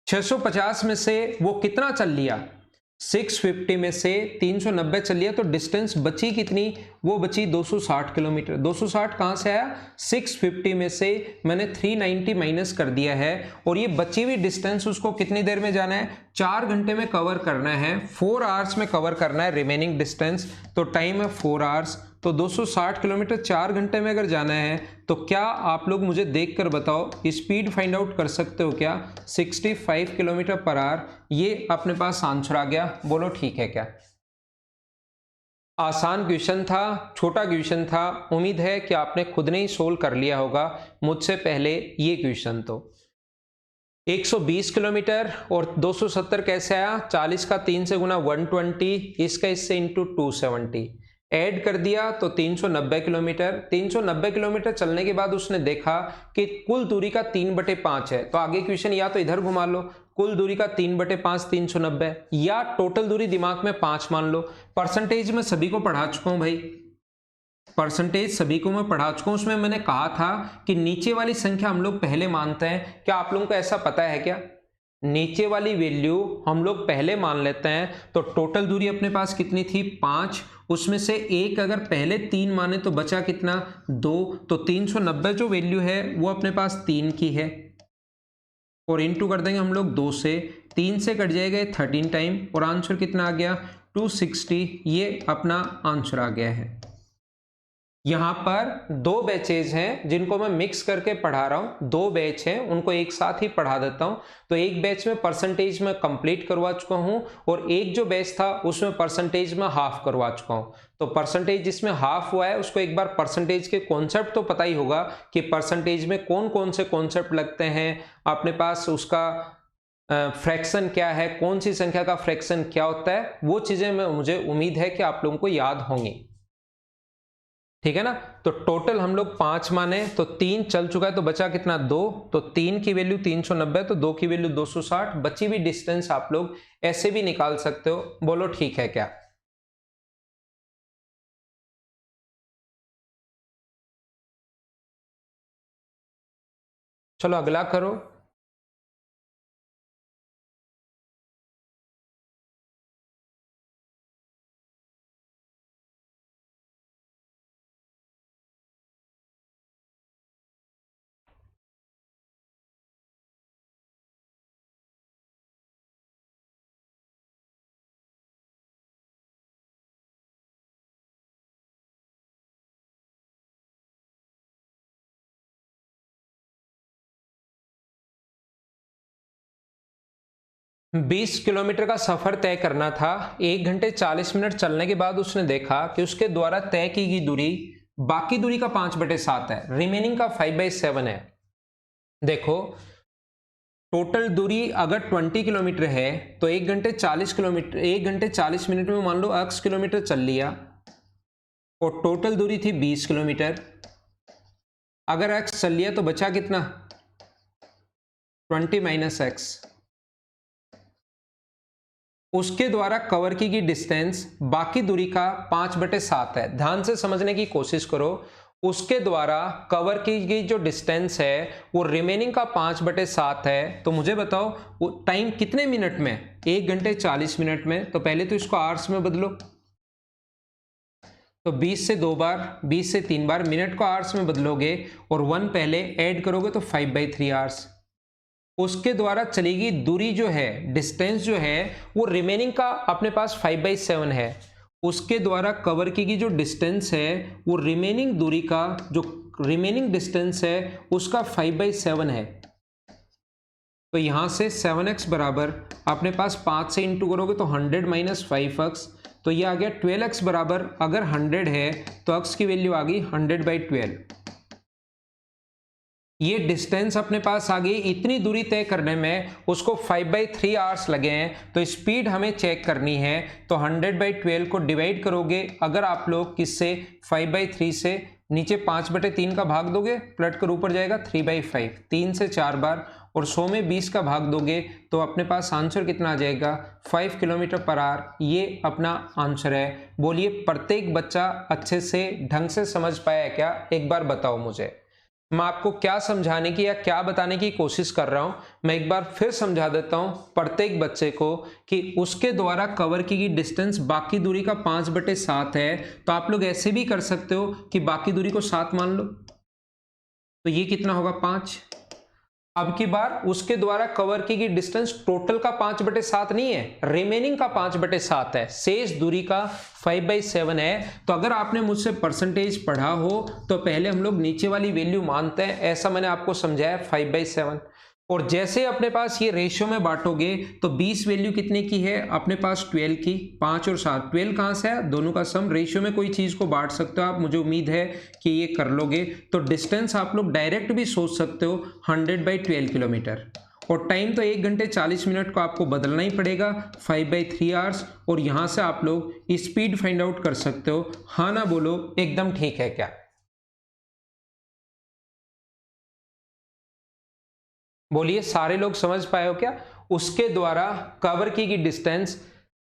650 में से वो कितना चल लिया, 650 में से 390 चल लिया, तो डिस्टेंस बची कितनी, वो बची 260 किलोमीटर। 260 कहां से आया, 650 में से मैंने 390 माइनस कर दिया है, और ये बची हुई डिस्टेंस उसको कितनी देर में जाना है, 4 घंटे में कवर करना है, 4 आवर्स में कवर करना है रिमेनिंग डिस्टेंस। तो टाइम है 4 आवर्स, तो 260 किलोमीटर 4 घंटे में अगर जाना है, तो क्या आप लोग मुझे देखकर बताओ स्पीड फाइंड आउट कर सकते हो क्या, 65 किलोमीटर पर आवर। ये अपने पास आंसर आ गया, बोलो ठीक है क्या? आसान क्वेश्चन था, छोटा क्वेश्चन था, उम्मीद है कि आपने खुद ने ही सोल्व कर लिया होगा मुझसे पहले ये क्वेश्चन। तो 120 किलोमीटर और 270 कैसे आया, 40 का 3 से गुना 120, इसका इससे इंटू 270 ऐड कर दिया तो 390 किलोमीटर। 390 किलोमीटर चलने के बाद उसने देखा कि कुल दूरी का 3/5 है, तो आगे क्वेश्चन या तो इधर घुमा लो, कुल दूरी का 3/5 390, या टोटल दूरी दिमाग में 5 मान लो। परसेंटेज में सभी को पढ़ा चुका हूं भाई, परसेंटेज सभी को मैं पढ़ा चुका हूं। उसमें मैंने कहा था कि नीचे वाली संख्या हम लोग पहले मानते हैं। क्या आप लोगों को ऐसा पता है क्या, नीचे वाली वैल्यू हम लोग पहले मान लेते हैं। तो टोटल दूरी अपने पास कितनी थी 5, उसमें से एक अगर पहले 3 माने तो बचा कितना 2, तो 390 जो वैल्यू है वो अपने पास 3 की है, और इनटू कर देंगे हम लोग 2 से, 3 से कट जाएगा 13 टाइम, और आंसर कितना आ गया 260। ये अपना आंसर आ गया है। यहाँ पर 2 बैचेज हैं जिनको मैं मिक्स करके पढ़ा रहा हूँ, 2 बैच हैं उनको एक साथ ही पढ़ा देता हूँ। तो एक बैच में परसेंटेज में कंप्लीट करवा चुका हूँ, और एक जो बैच था उसमें परसेंटेज में हाफ करवा चुका हूँ। तो परसेंटेज जिसमें हाफ हुआ है उसको एक बार परसेंटेज के कॉन्सेप्ट तो पता ही होगा कि परसेंटेज में कौन कौन से कॉन्सेप्ट लगते हैं अपने पास, उसका फ्रैक्शन क्या है, कौन सी संख्या का फ्रैक्शन क्या होता है, वो चीजें मुझे उम्मीद है कि आप लोगों को याद होंगी। ठीक है ना। तो टोटल हम लोग 5 माने तो 3 चल चुका है, तो बचा कितना 2, तो 3 की वैल्यू 390, तो 2 की वैल्यू 260। बची हुई डिस्टेंस आप लोग ऐसे भी निकाल सकते हो, बोलो ठीक है क्या। चलो अगला करो। बीस किलोमीटर का सफर तय करना था। 1 घंटे 40 मिनट चलने के बाद उसने देखा कि उसके द्वारा तय की गई दूरी बाकी दूरी का 5/7 है, रिमेनिंग का 5/7 है। देखो टोटल दूरी अगर 20 किलोमीटर है तो 1 घंटे 40 किलोमीटर 1 घंटे 40 मिनट में मान लो x किलोमीटर चल लिया, और टोटल दूरी थी 20 किलोमीटर। अगर x चल लिया तो बचा कितना 20 - x। उसके द्वारा कवर की गई डिस्टेंस बाकी दूरी का 5/7 है। ध्यान से समझने की कोशिश करो। उसके द्वारा कवर की गई जो डिस्टेंस है वो रिमेनिंग का 5/7 है। तो मुझे बताओ वो टाइम कितने मिनट में, 1 घंटे 40 मिनट में। तो पहले तो इसको आवर्स में बदलो, तो 20 से 2 बार, 20 से 3 बार, मिनट को आवर्स में बदलोगे और 1 पहले ऐड करोगे तो 5/3 आवर्स। उसके द्वारा चली गई दूरी जो है, डिस्टेंस जो है वो रिमेनिंग का अपने पास 5/7 है। उसके द्वारा कवर की गई जो डिस्टेंस है वो रिमेनिंग दूरी का जो रिमेनिंग डिस्टेंस है उसका 5/7 है। तो यहां से 7x बराबर अपने पास 5 से इंटू करोगे तो 100 - 5x, तो ये आ गया 12x बराबर, अगर 100 है तो x की वैल्यू आ गई 100/12। ये डिस्टेंस अपने पास आ गई। इतनी दूरी तय करने में उसको 5/3 आवर्स लगे हैं। तो स्पीड हमें चेक करनी है, तो 100/12 को डिवाइड करोगे। अगर आप लोग किससे 5/3 से नीचे 5/3 का भाग दोगे, पलट कर ऊपर जाएगा 3/5, 3 से 4 बार, और 100 में 20 का भाग दोगे तो अपने पास आंसर कितना आ जाएगा 5 किलोमीटर पर आवर। ये अपना आंसर है। बोलिए प्रत्येक बच्चा अच्छे से ढंग से समझ पाया है क्या, एक बार बताओ मुझे। मैं आपको क्या समझाने की या क्या बताने की कोशिश कर रहा हूं, मैं एक बार फिर समझा देता हूं प्रत्येक बच्चे को कि उसके द्वारा कवर की गई डिस्टेंस बाकी दूरी का 5/7 है। तो आप लोग ऐसे भी कर सकते हो कि बाकी दूरी को 7 मान लो, तो ये कितना होगा 5। अब की बार उसके द्वारा कवर की गई डिस्टेंस टोटल का 5/7 नहीं है, रिमेनिंग का 5/7 है, शेष दूरी का 5/7 है। तो अगर आपने मुझसे परसेंटेज पढ़ा हो तो पहले हम लोग नीचे वाली वैल्यू मानते हैं, ऐसा मैंने आपको समझाया 5/7। और जैसे अपने पास ये रेशियो में बांटोगे तो 20 वैल्यू कितने की है अपने पास 12 की, 5 और 7, 12 कहां से है, दोनों का सम। रेशियो में कोई चीज को बांट सकते हो आप, मुझे उम्मीद है कि ये कर लोगे। तो डिस्टेंस आप लोग डायरेक्ट भी सोच सकते हो 100/12 किलोमीटर। और टाइम तो 1 घंटे 40 मिनट को आपको बदलना ही पड़ेगा 5/3 आवर्स। और यहां से आप लोग स्पीड फाइंड आउट कर सकते हो। हाँ ना बोलो, एकदम ठीक है क्या। बोलिए सारे लोग समझ पाए हो क्या। उसके द्वारा कवर की गई डिस्टेंस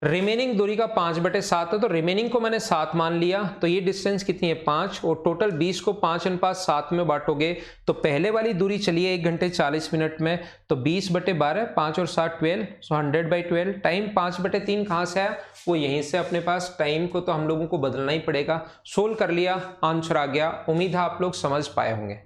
रिमेनिंग दूरी का 5/7 है, तो रिमेनिंग को मैंने 7 मान लिया। तो ये डिस्टेंस कितनी है 5, और टोटल 20 को 5/7 में बांटोगे तो पहले वाली दूरी चली है 1 घंटे 40 मिनट में, तो 20/12, 5 और 7 12, सो 100/12। टाइम 5/3 कहाँ से आया, वो यहीं से अपने पास। टाइम को तो हम लोगों को बदलना ही पड़ेगा। सोल्व कर लिया, आंसर आ गया। उम्मीद है आप लोग समझ पाए होंगे।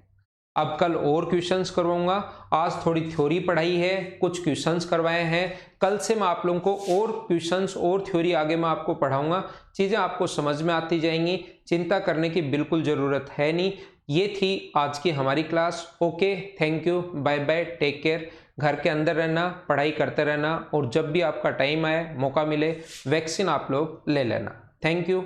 अब कल और क्वेश्चंस करवाऊंगा। आज थोड़ी थ्योरी पढ़ाई है, कुछ क्वेश्चंस करवाए हैं। कल से मैं आप लोगों को और क्वेश्चंस और थ्योरी आगे मैं आपको पढ़ाऊंगा। चीजें आपको समझ में आती जाएंगी, चिंता करने की बिल्कुल जरूरत है नहीं। ये थी आज की हमारी class. Okay, thank you, bye bye, take care. घर के अंदर रहना, पढ़ाई करते रहना, और जब भी आपका टाइम आए, मौका मिले, वैक्सीन आप लोग ले लेना। Thank you.